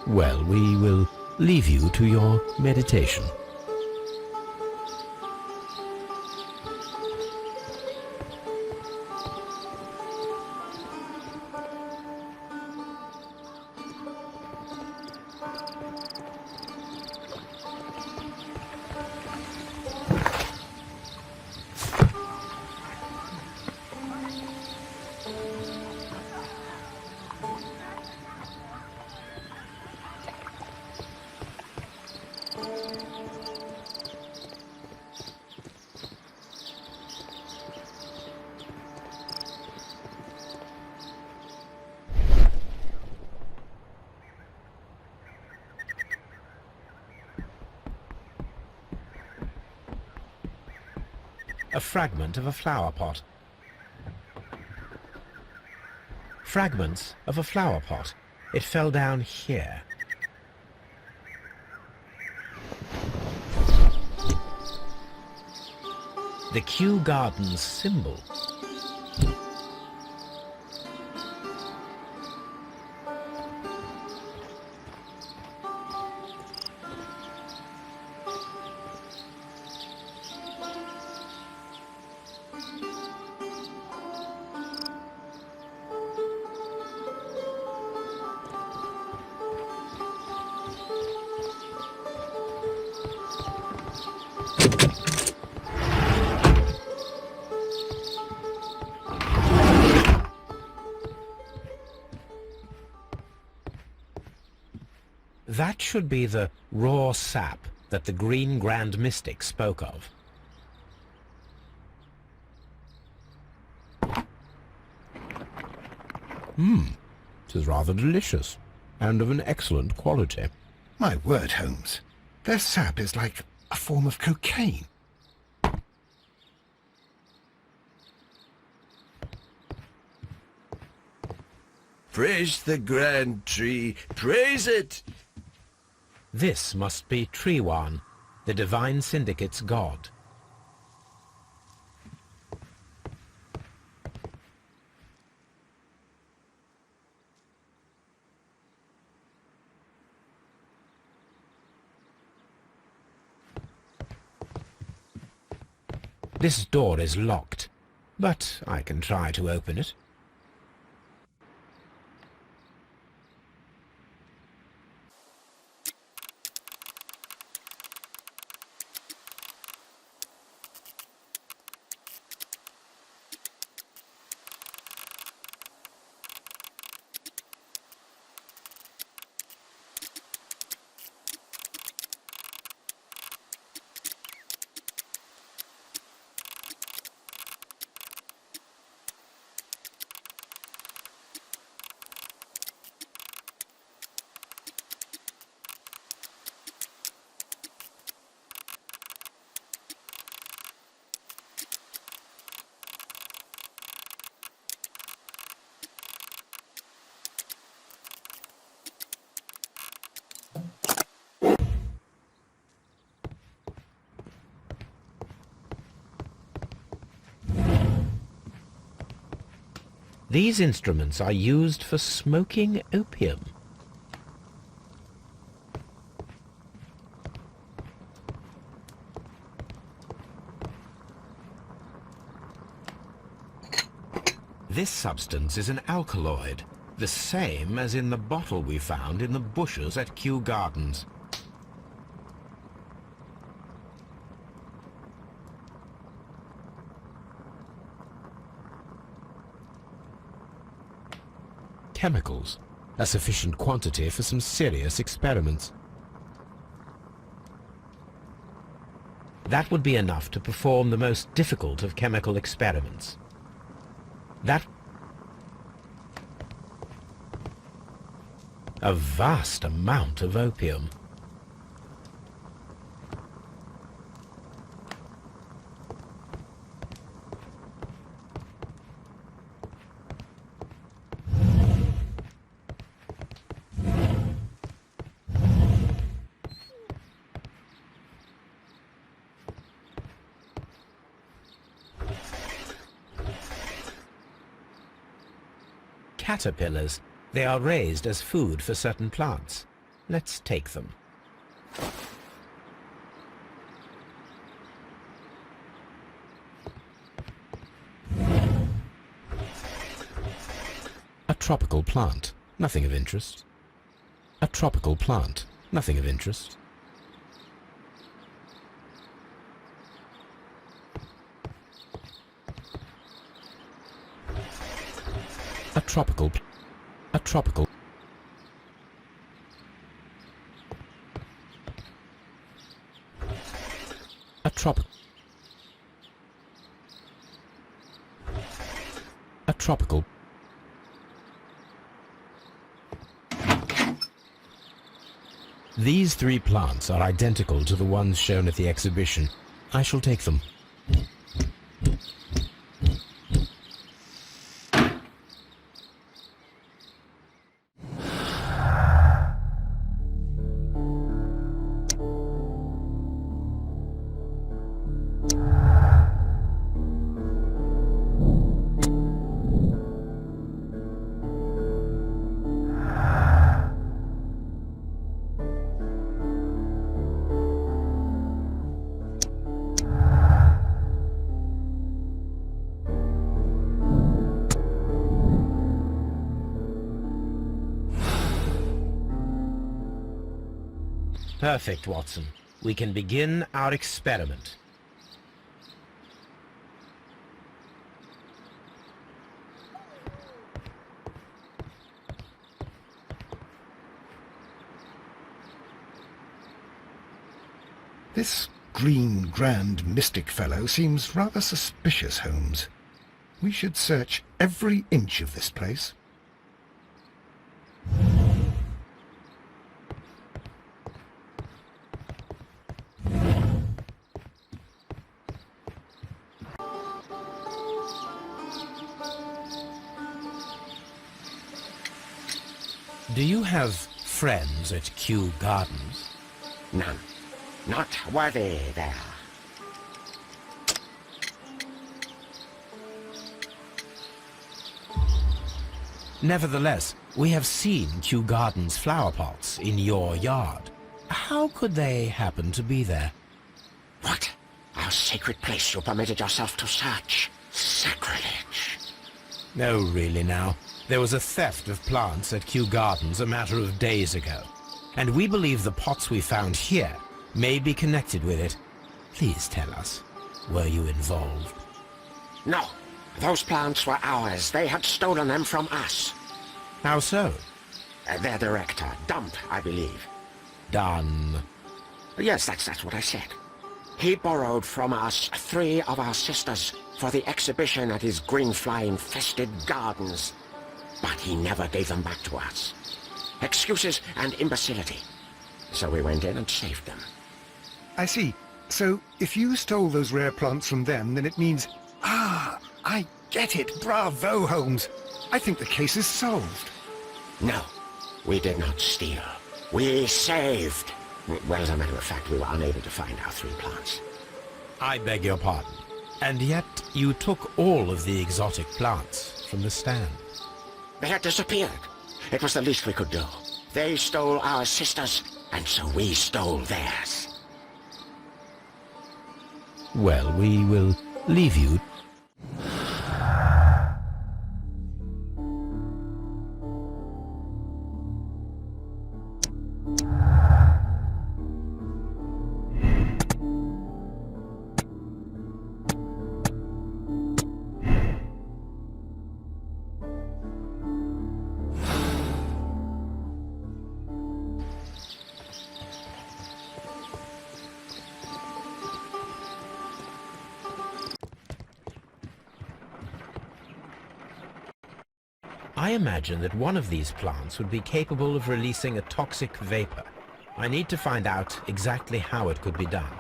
Speaker 2: Well, we will leave you to your meditation. A fragment of a flower pot. Fragments of a flower pot. It fell down here. The Kew Gardens symbol. That should be the raw sap that the Green Grand Mystic spoke of. It is rather delicious, and of an excellent quality.
Speaker 1: My word, Holmes. Their sap is like a form of cocaine.
Speaker 7: Praise the grand tree. Praise it!
Speaker 2: This must be Trewan, the Divine Syndicate's god. This door is locked, but I can try to open it. These instruments are used for smoking opium. This substance is an alkaloid, the same as in the bottle we found in the bushes at Kew Gardens. Chemicals, a sufficient quantity for some serious experiments. That would be enough to perform the most difficult of chemical experiments. A vast amount of opium. Caterpillars. They are raised as food for certain plants. Let's take them. A tropical plant. Nothing of interest. A tropical plant. Nothing of interest. A tropical a tropical a tropical These three plants are identical to the ones shown at the exhibition. I shall take them. Perfect, Watson. We can begin our experiment.
Speaker 1: This green grand mystic fellow seems rather suspicious, Holmes. We should search every inch of this place.
Speaker 2: Do you have friends at Kew Gardens?
Speaker 6: None. Not worthy there.
Speaker 2: Nevertheless, we have seen Kew Gardens flower pots in your yard. How could they happen to be there?
Speaker 6: What? Our sacred place you permitted yourself to search? Sacrilege.
Speaker 2: No, really now. There was a theft of plants at Kew Gardens a matter of days ago, and we believe the pots we found here may be connected with it. Please tell us, were you involved?
Speaker 6: No. Those plants were ours. They had stolen them from us.
Speaker 2: How so?
Speaker 6: Their director, Dunne, I believe.
Speaker 2: Dunne.
Speaker 6: Yes, that's what I said. He borrowed from us 3 of our sisters for the exhibition at his green-fly-infested gardens. But he never gave them back to us. Excuses and imbecility. So we went in and saved them.
Speaker 1: I see. So, if you stole those rare plants from them, then it means... Ah, I get it. Bravo, Holmes. I think the case is solved.
Speaker 6: No, we did not steal. We saved. Well, as a matter of fact, we were unable to find our 3 plants.
Speaker 2: I beg your pardon. And yet you took all of the exotic plants from the stand.
Speaker 6: They had disappeared. It was the least we could do. They stole our sisters, and so we stole theirs.
Speaker 2: Well, we will leave you. I imagine that one of these plants would be capable of releasing a toxic vapor. I need to find out exactly how it could be done.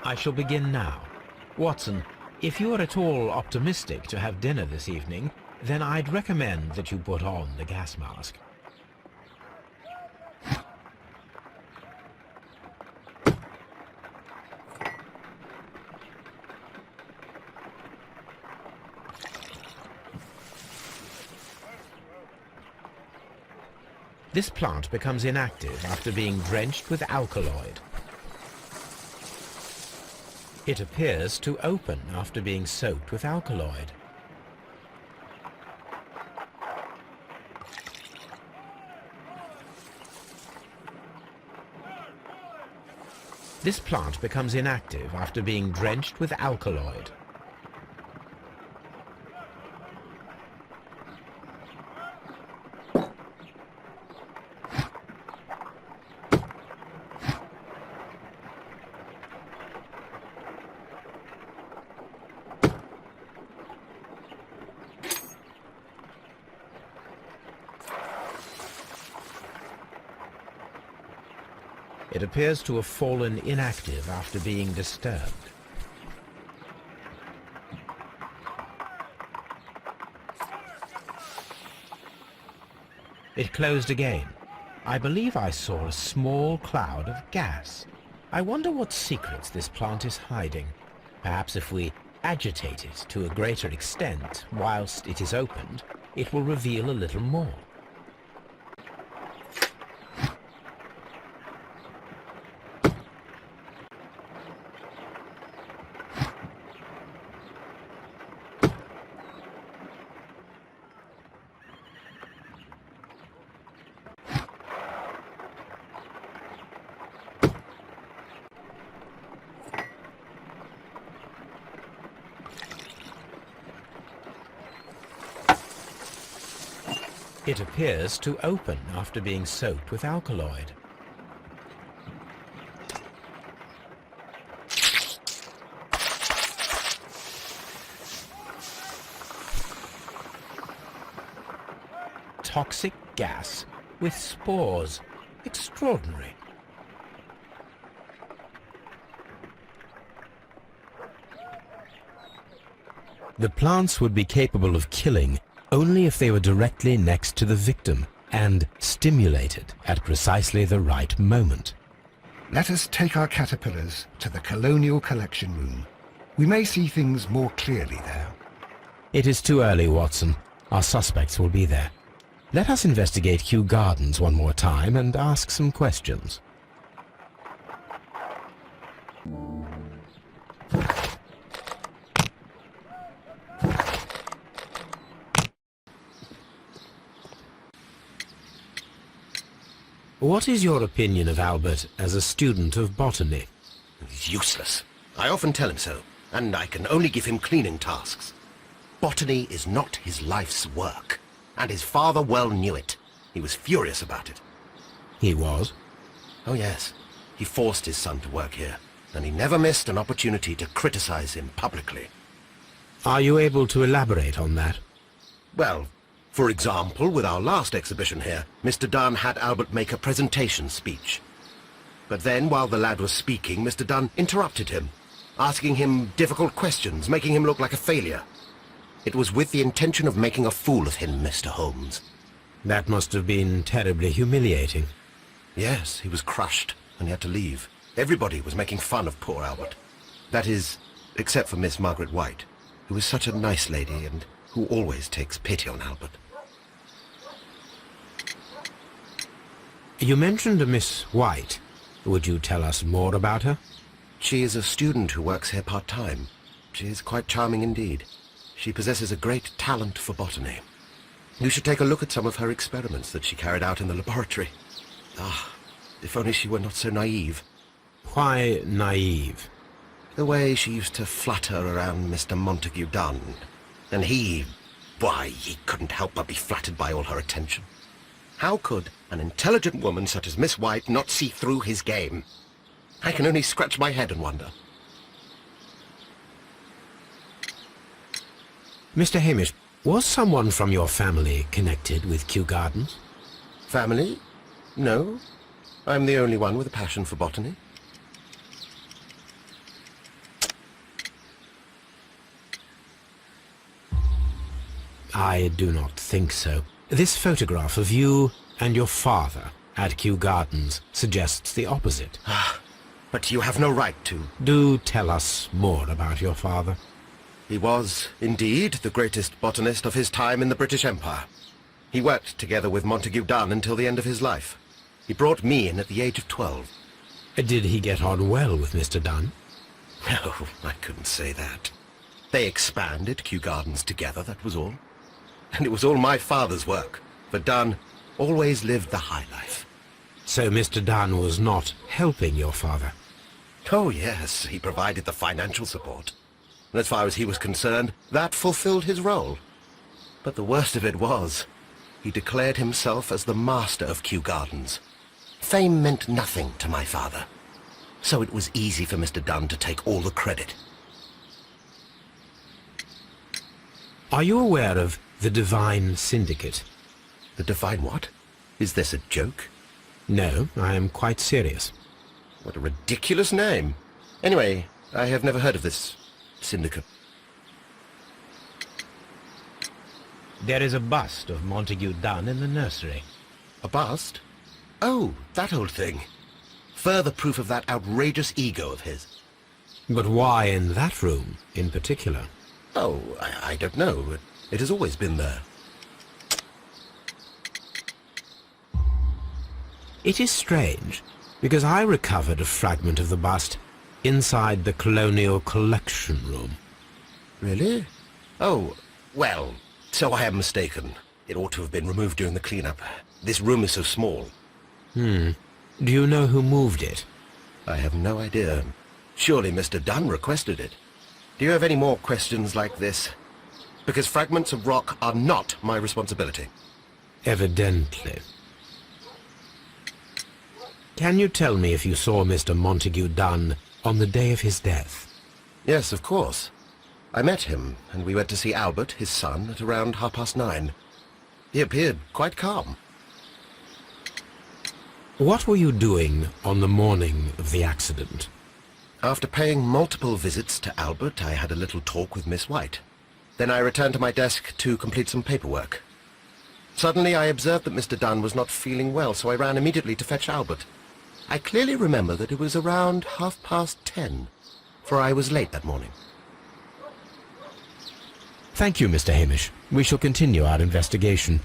Speaker 2: I shall begin now. Watson, if you are at all optimistic to have dinner this evening, then I'd recommend that you put on the gas mask. This plant becomes inactive after being drenched with alkaloid. It appears to open after being soaked with alkaloid. This plant becomes inactive after being drenched with alkaloid. It appears to have fallen inactive after being disturbed. It closed again. I believe I saw a small cloud of gas. I wonder what secrets this plant is hiding. Perhaps if we agitate it to a greater extent whilst it is opened, it will reveal a little more. It appears to open after being soaked with alkaloid. Toxic gas with spores. Extraordinary. The plants would be capable of killing only if they were directly next to the victim, and stimulated at precisely the right moment.
Speaker 1: Let us take our caterpillars to the Colonial Collection room. We may see things more clearly there.
Speaker 2: It is too early, Watson. Our suspects will be there. Let us investigate Kew Gardens one more time and ask some questions. What is your opinion of Albert as a student of botany?
Speaker 3: He's useless. I often tell him so, and I can only give him cleaning tasks. Botany is not his life's work, and his father well knew it. He was furious about it.
Speaker 2: He was?
Speaker 3: Oh yes, he forced his son to work here, and he never missed an opportunity to criticize him publicly.
Speaker 2: Are you able to elaborate on that?
Speaker 3: Well, for example, with our last exhibition here, Mr. Dunne had Albert make a presentation speech. But then, while the lad was speaking, Mr. Dunne interrupted him, asking him difficult questions, making him look like a failure. It was with the intention of making a fool of him, Mr. Holmes.
Speaker 2: That must have been terribly humiliating.
Speaker 3: Yes, he was crushed, and he had to leave. Everybody was making fun of poor Albert. That is, except for Miss Margaret White, who is such a nice lady and who always takes pity on Albert.
Speaker 2: You mentioned a Miss White. Would you tell us more about her?
Speaker 3: She is a student who works here part-time. She is quite charming indeed. She possesses a great talent for botany. You should take a look at some of her experiments that she carried out in the laboratory. Ah, if only she were not so naive.
Speaker 2: Why naive?
Speaker 3: The way she used to flutter around Mr. Montague Dunne. And why, he couldn't help but be flattered by all her attention. How could an intelligent woman such as Miss White not see through his game? I can only scratch my head and wonder.
Speaker 2: Mr. Hamish, was someone from your family connected with Kew Gardens?
Speaker 3: Family? No. I'm the only one with a passion for botany.
Speaker 2: I do not think so. This photograph of you and your father at Kew Gardens suggests the opposite.
Speaker 3: But you have no right to.
Speaker 2: Do tell us more about your father.
Speaker 3: He was, indeed, the greatest botanist of his time in the British Empire. He worked together with Montague Dunne until the end of his life. He brought me in at the age of 12.
Speaker 2: Did he get on well with Mr. Dunne?
Speaker 3: No, I couldn't say that. They expanded Kew Gardens together, that was all. And it was all my father's work, for Dunne always lived the high life.
Speaker 2: So Mr. Dunne was not helping your father?
Speaker 3: Oh yes, he provided the financial support. And as far as he was concerned, that fulfilled his role. But the worst of it was, he declared himself as the master of Kew Gardens. Fame meant nothing to my father, so it was easy for Mr. Dunne to take all the credit.
Speaker 2: Are you aware of the Divine Syndicate?
Speaker 3: The Divine what? Is this a joke?
Speaker 2: No, I am quite serious.
Speaker 3: What a ridiculous name. Anyway, I have never heard of this syndicate.
Speaker 2: There is a bust of Montague Dunne in the nursery.
Speaker 3: A bust? Oh, that old thing. Further proof of that outrageous ego of his.
Speaker 2: But why in that room in particular?
Speaker 3: Oh, I don't know. It has always been there.
Speaker 2: It is strange, because I recovered a fragment of the bust inside the Colonial Collection room.
Speaker 3: Really? Oh, well, so I am mistaken. It ought to have been removed during the cleanup. This room is so small.
Speaker 2: Do you know who moved it?
Speaker 3: I have no idea. Surely Mr. Dunne requested it. Do you have any more questions like this? Because fragments of rock are not my responsibility.
Speaker 2: Evidently. Can you tell me if you saw Mr. Montague Dunne on the day of his death?
Speaker 3: Yes, of course. I met him, and we went to see Albert, his son, at around 9:30. He appeared quite calm.
Speaker 2: What were you doing on the morning of the accident?
Speaker 3: After paying multiple visits to Albert, I had a little talk with Miss White. Then I returned to my desk to complete some paperwork. Suddenly I observed that Mr. Dunne was not feeling well, so I ran immediately to fetch Albert. I clearly remember that it was around 10:30, for I was late that morning.
Speaker 2: Thank you, Mr. Hamish. We shall continue our investigation.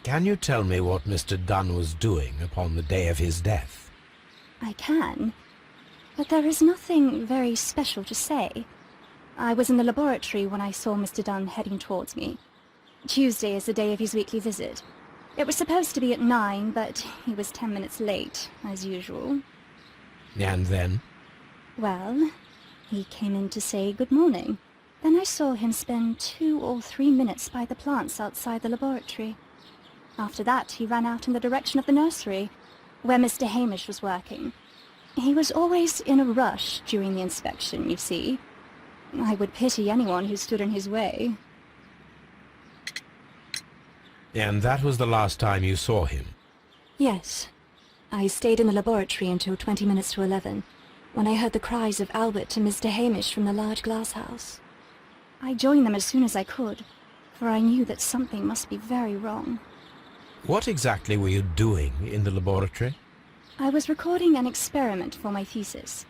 Speaker 2: Can you tell me what Mr. Dunne was doing upon the day of his death?
Speaker 5: I can, but there is nothing very special to say. I was in the laboratory when I saw Mr. Dunne heading towards me. Tuesday is the day of his weekly visit. It was supposed to be at 9, but he was 10 minutes late, as usual.
Speaker 2: And then?
Speaker 5: Well, he came in to say good morning. Then I saw him spend 2 or 3 minutes by the plants outside the laboratory. After that, he ran out in the direction of the nursery, where Mr. Hamish was working. He was always in a rush during the inspection, you see. I would pity anyone who stood in his way.
Speaker 2: And that was the last time you saw him?
Speaker 5: Yes. I stayed in the laboratory until 20 minutes to 11, when I heard the cries of Albert and Mr. Hamish from the large glass house. I joined them as soon as I could, for I knew that something must be very wrong.
Speaker 2: What exactly were you doing in the laboratory?
Speaker 5: I was recording an experiment for my thesis.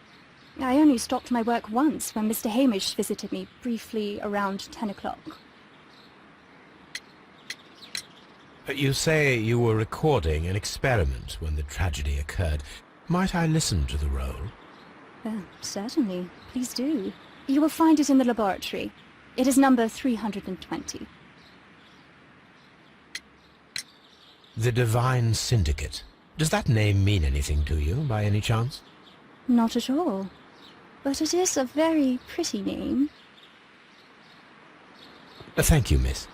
Speaker 5: I only stopped my work once when Mr. Hamish visited me briefly around 10 o'clock.
Speaker 2: You say you were recording an experiment when the tragedy occurred. Might I listen to the roll?
Speaker 5: Certainly. Please do. You will find it in the laboratory. It is number 320.
Speaker 2: The Divine Syndicate. Does that name mean anything to you, by any chance?
Speaker 5: Not at all. But it is a very pretty name.
Speaker 2: Thank you, miss.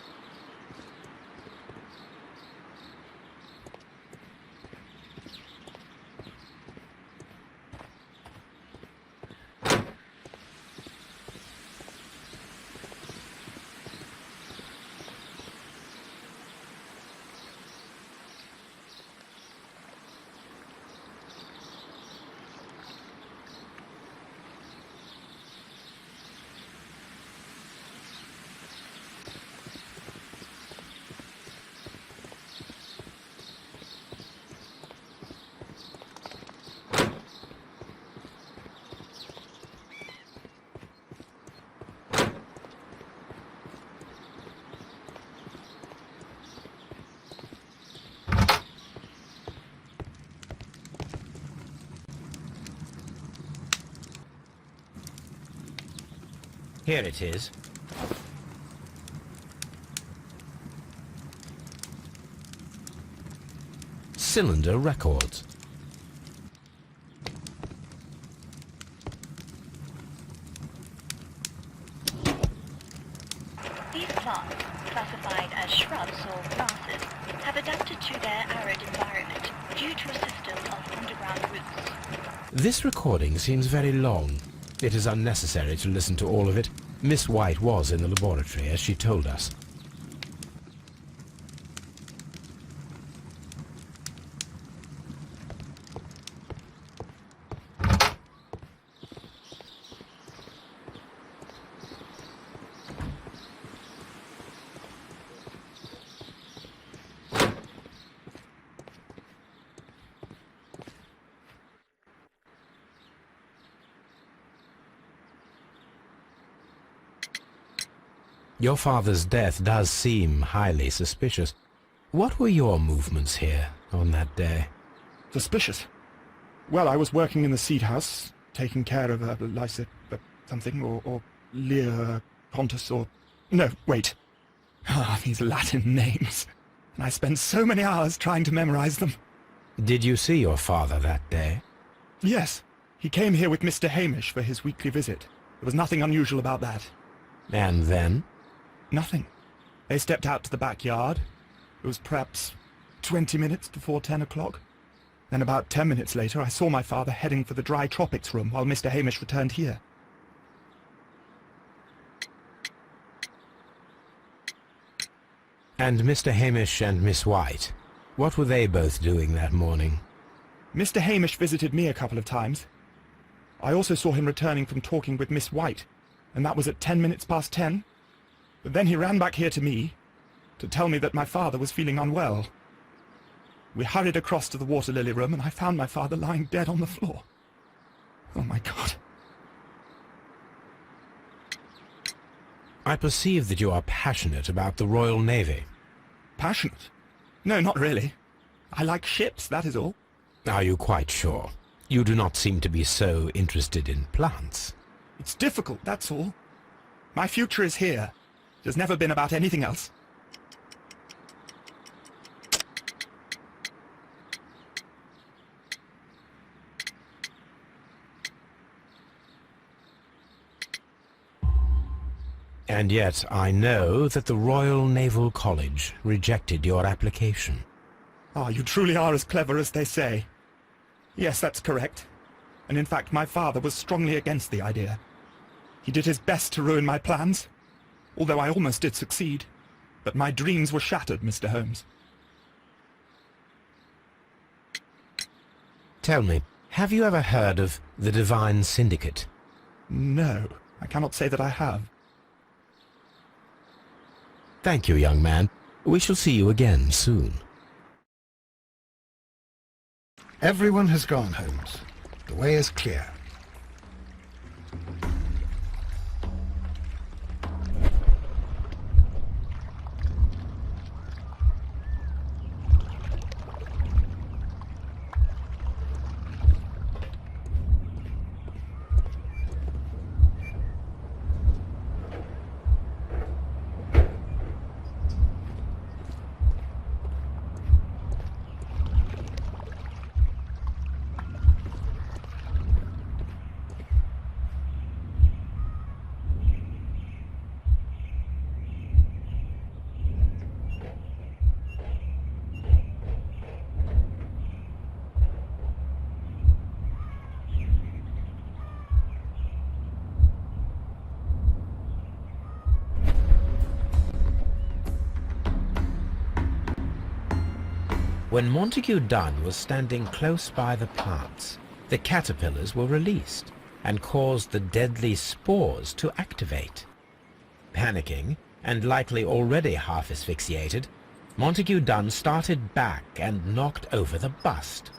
Speaker 2: Here it is. Cylinder Records.
Speaker 8: These plants, classified as shrubs or grasses, have adapted to their arid environment due to a system of underground roots.
Speaker 2: This recording seems very long. It is unnecessary to listen to all of it. Miss White was in the laboratory, as she told us. Your father's death does seem highly suspicious. What were your movements here on that day?
Speaker 4: Suspicious? Well, I was working in the seed house, taking care of Lysa something, or Lear Pontus, or... No, wait. Ah, these Latin names. and I spent so many hours trying to memorize them.
Speaker 2: Did you see your father that day?
Speaker 4: Yes, he came here with Mr. Hamish for his weekly visit. There was nothing unusual about that.
Speaker 2: And then?
Speaker 4: Nothing. They stepped out to the backyard. It was perhaps 20 minutes before 10 o'clock. Then about 10 minutes later, I saw my father heading for the dry tropics room while Mr. Hamish returned here.
Speaker 2: And Mr. Hamish and Miss White, what were they both doing that morning?
Speaker 4: Mr. Hamish visited me a couple of times. I also saw him returning from talking with Miss White, and that was at 10 minutes past 10. But then he ran back here to me to tell me that my father was feeling unwell. We hurried across to the water lily room, and I found my father lying dead on the floor. Oh, my God.
Speaker 2: I perceive that you are passionate about the Royal Navy.
Speaker 4: Passionate? No, not really. I like ships, that is all.
Speaker 2: Are you quite sure? You do not seem to be so interested in plants.
Speaker 4: It's difficult, that's all. My future is here. It has never been about anything else.
Speaker 2: And yet I know that the Royal Naval College rejected your application.
Speaker 4: Ah, you truly are as clever as they say. Yes, that's correct. And in fact, my father was strongly against the idea. He did his best to ruin my plans, although I almost did succeed. But my dreams were shattered, Mr. Holmes.
Speaker 2: Tell me, have you ever heard of the Divine Syndicate?
Speaker 4: No, I cannot say that I have.
Speaker 2: Thank you, young man. We shall see you again soon.
Speaker 1: Everyone has gone, Holmes. The way is clear.
Speaker 2: When Montague Dunne was standing close by the plants, the caterpillars were released and caused the deadly spores to activate. Panicking, and likely already half asphyxiated, Montague Dunne started back and knocked over the bust.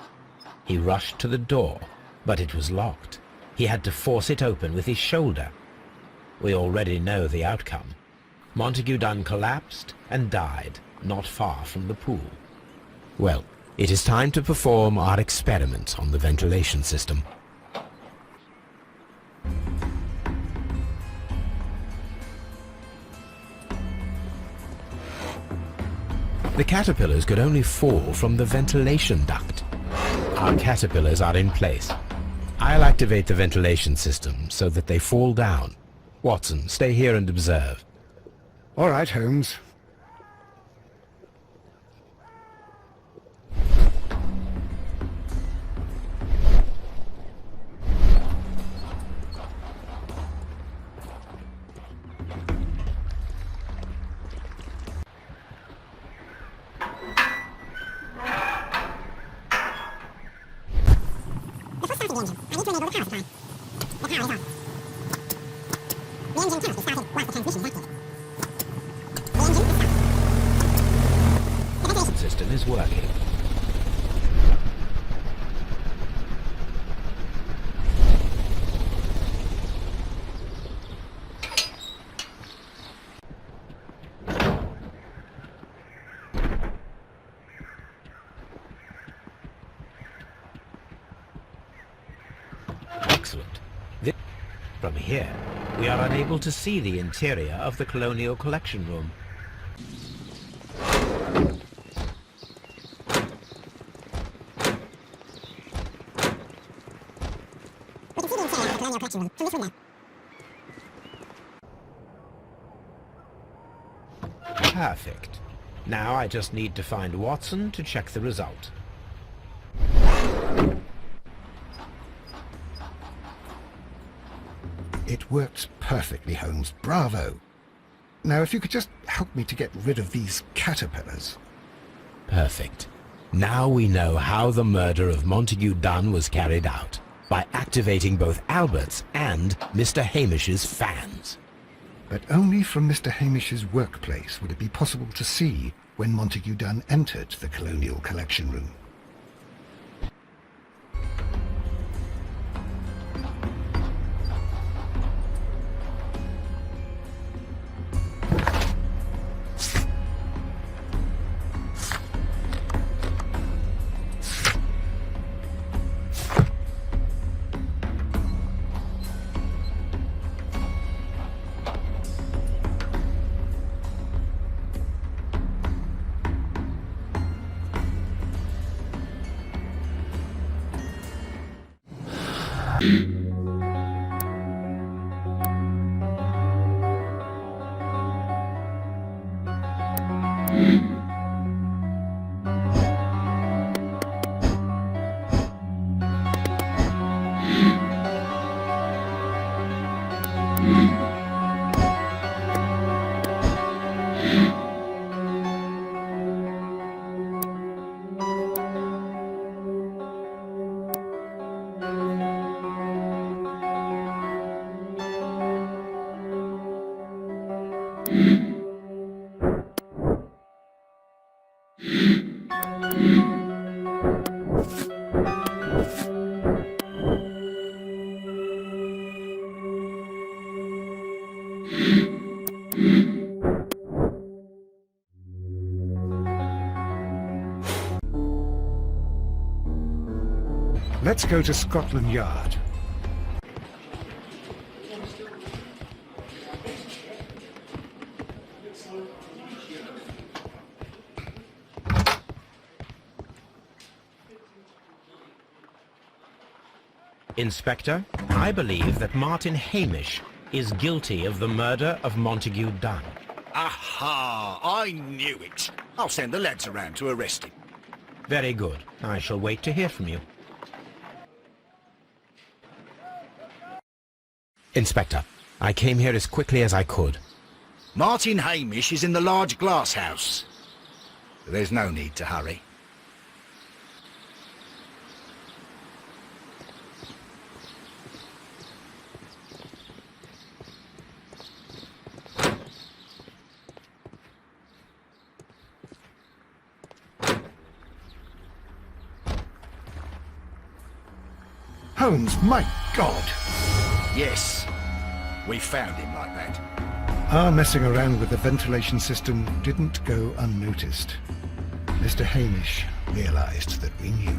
Speaker 2: He rushed to the door, but it was locked. He had to force it open with his shoulder. We already know the outcome. Montague Dunne collapsed and died not far from the pool. Well, it is time to perform our experiment on the ventilation system. The caterpillars could only fall from the ventilation duct. Our caterpillars are in place. I'll activate the ventilation system so that they fall down. Watson, stay here and observe.
Speaker 1: All right, Holmes.
Speaker 2: System is working. Excellent. From here, we are unable to see the interior of the Colonial Collection room.
Speaker 9: Colonial Collection room. From this window.
Speaker 2: Perfect. Now I just need to find Watson to check the result.
Speaker 1: It worked perfectly, Holmes. Bravo. Now, if you could just help me to get rid of these caterpillars.
Speaker 2: Perfect. Now we know how the murder of Montague Dunne was carried out, by activating both Albert's and Mr. Hamish's fans.
Speaker 1: But only from Mr. Hamish's workplace would it be possible to see when Montague Dunne entered the Colonial Collection room. Let's go to Scotland Yard.
Speaker 2: Inspector, I believe that Martyn Hamish is guilty of the murder of Montague Dunne.
Speaker 10: Aha! I knew it. I'll send the lads around to arrest him.
Speaker 2: Very good. I shall wait to hear from you. Inspector, I came here as quickly as I could.
Speaker 10: Martyn Hamish is in the large glass house. There's no need to hurry.
Speaker 1: Holmes, my God!
Speaker 10: Yes, we found him like that.
Speaker 1: Our messing around with the ventilation system didn't go unnoticed. Mr. Hamish realized that we knew.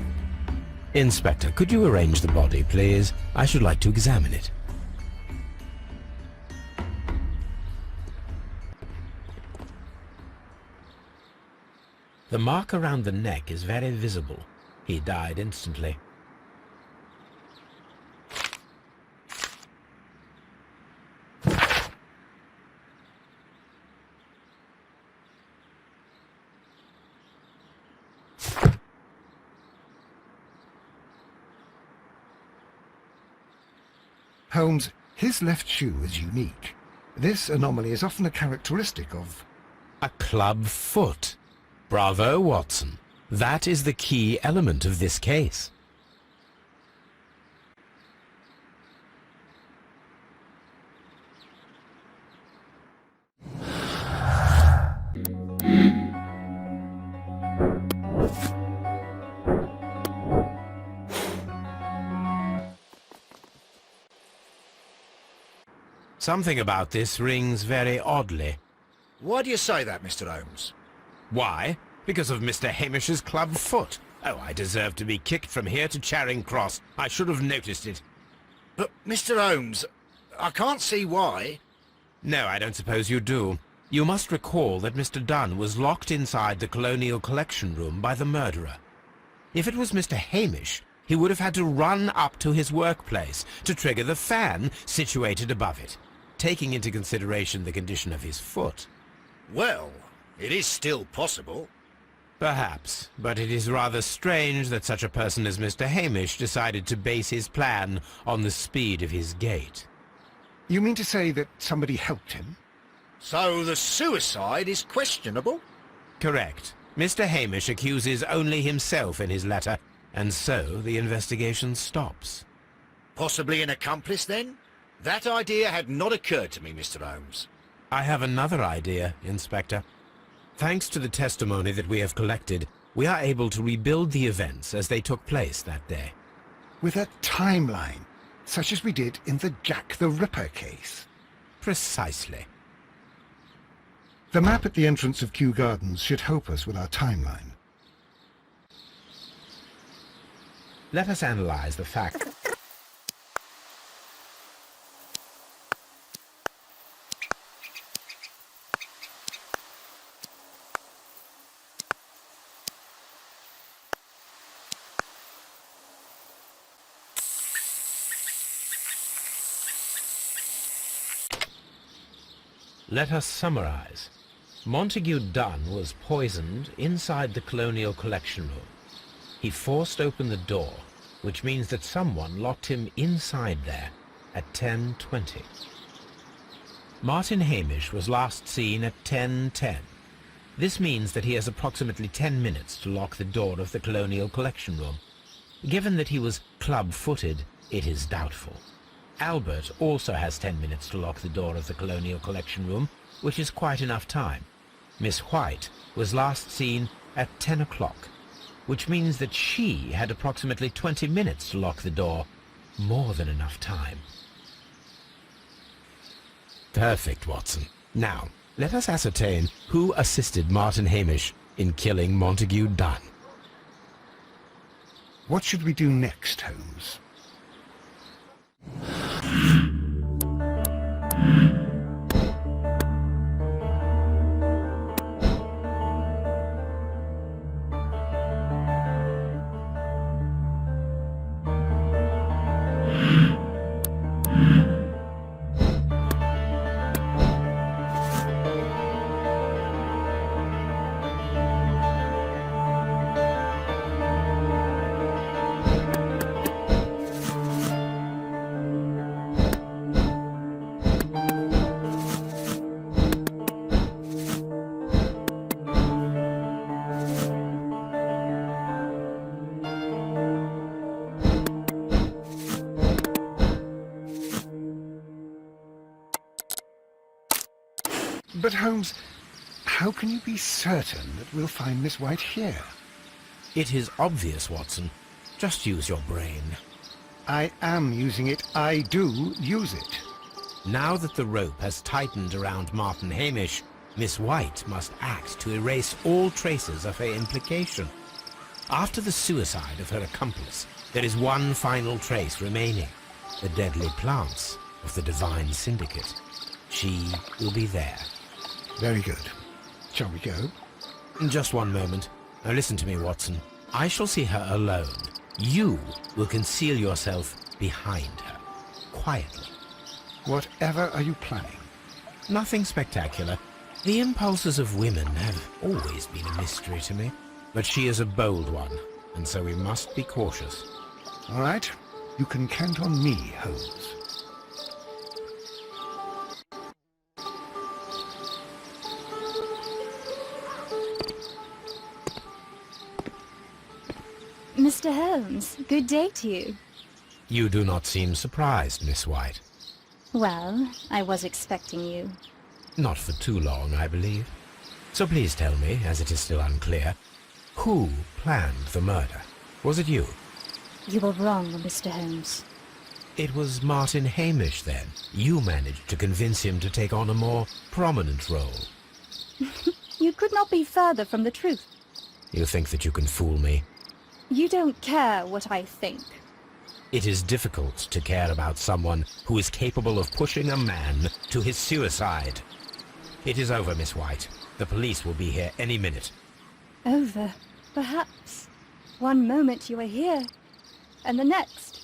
Speaker 2: Inspector, could you arrange the body, please? I should like to examine it. The mark around the neck is very visible. He died instantly.
Speaker 1: Holmes, his left shoe is unique. This anomaly is often a characteristic of...
Speaker 2: A club foot. Bravo, Watson. That is the key element of this case. Something about this rings very oddly.
Speaker 10: Why do you say that, Mr. Holmes?
Speaker 2: Why? Because of Mr. Hamish's club foot. Oh, I deserve to be kicked from here to Charing Cross. I should have noticed it.
Speaker 10: But, Mr. Holmes, I can't see why.
Speaker 2: No, I don't suppose you do. You must recall that Mr. Dunne was locked inside the Colonial Collection room by the murderer. If it was Mr. Hamish, He would have had to run up to his workplace to trigger the fan situated above it, taking into consideration the condition of his foot.
Speaker 10: Well, it is still possible.
Speaker 2: Perhaps, but it is rather strange that such a person as Mr. Hamish decided to base his plan on the speed of his gait.
Speaker 1: You mean to say that somebody helped him?
Speaker 10: So the suicide is questionable?
Speaker 2: Correct. Mr. Hamish accuses only himself in his letter, and so the investigation stops.
Speaker 10: Possibly an accomplice, then? That idea had not occurred to me, Mr. Holmes.
Speaker 2: I have another idea, Inspector. Thanks to the testimony that we have collected, we are able to rebuild the events as they took place that day.
Speaker 1: With a timeline, such as we did in the Jack the Ripper case?
Speaker 2: Precisely.
Speaker 1: The map at the entrance of Kew Gardens should help us with our timeline.
Speaker 2: Let us analyze the fact. Let us summarize. Montague Dunne was poisoned inside the Colonial Collection room. He forced open the door, which means that someone locked him inside there at 10:20. Martyn Hamish was last seen at 10:10. This means that he has approximately 10 minutes to lock the door of the Colonial Collection room. Given that he was club-footed, it is doubtful. Albert also has 10 minutes to lock the door of the Colonial Collection room, which is quite enough time. Miss White was last seen at 10 o'clock, which means that she had approximately 20 minutes to lock the door. More than enough time. Perfect, Watson. Now, let us ascertain who assisted Martyn Hamish in killing Montague Dunne.
Speaker 1: What should we do next, Holmes? But Holmes, how can you be certain that we'll find Miss White here?
Speaker 2: It is obvious, Watson. Just use your brain.
Speaker 1: I am using it. I do use it.
Speaker 2: Now that the rope has tightened around Martyn Hamish, Miss White must act to erase all traces of her implication. After the suicide of her accomplice, there is one final trace remaining, the deadly plants of the Divine Syndicate. She will be there.
Speaker 1: Very good. Shall we go?
Speaker 2: Just one moment. Now listen to me, Watson. I shall see her alone. You will conceal yourself behind her, quietly.
Speaker 1: Whatever are you planning?
Speaker 2: Nothing spectacular. The impulses of women have always been a mystery to me. But she is a bold one, and so we must be cautious.
Speaker 1: All right. You can count on me, Holmes.
Speaker 5: Mr. Holmes, good day to you.
Speaker 2: You do not seem surprised, Miss White.
Speaker 5: Well, I was expecting you.
Speaker 2: Not for too long, I believe. So please tell me, as it is still unclear, who planned the murder? Was it you?
Speaker 5: You were wrong, Mr. Holmes.
Speaker 2: It was Martyn Hamish, then. You managed to convince him to take on a more prominent role.
Speaker 5: You could not be further from the truth.
Speaker 2: You think that you can fool me?
Speaker 5: You don't care what I think.
Speaker 2: It is difficult to care about someone who is capable of pushing a man to his suicide. It is over, Miss White. The police will be here any minute.
Speaker 5: Over, perhaps. One moment you are here, And the next.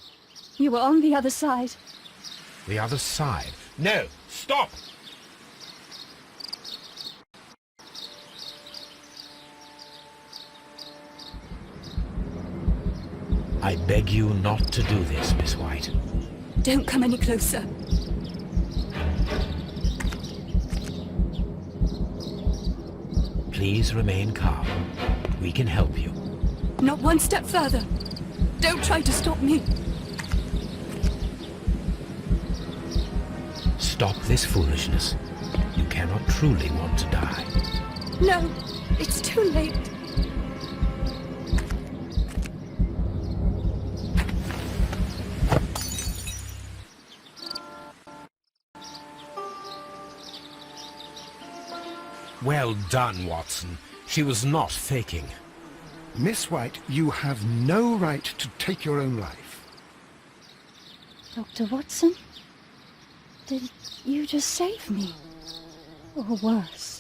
Speaker 5: You were on the other side.
Speaker 2: The other side? No! Stop! I beg you not to do this, Miss White.
Speaker 5: Don't come any closer.
Speaker 2: Please remain calm. We can help you.
Speaker 5: Not one step further. Don't try to stop me.
Speaker 2: Stop this foolishness. You cannot truly want to die.
Speaker 5: No, it's too late.
Speaker 2: Well done, Watson. She was not faking.
Speaker 1: Miss White, you have no right to take your own life.
Speaker 5: Dr. Watson? Did you just save me? Or worse?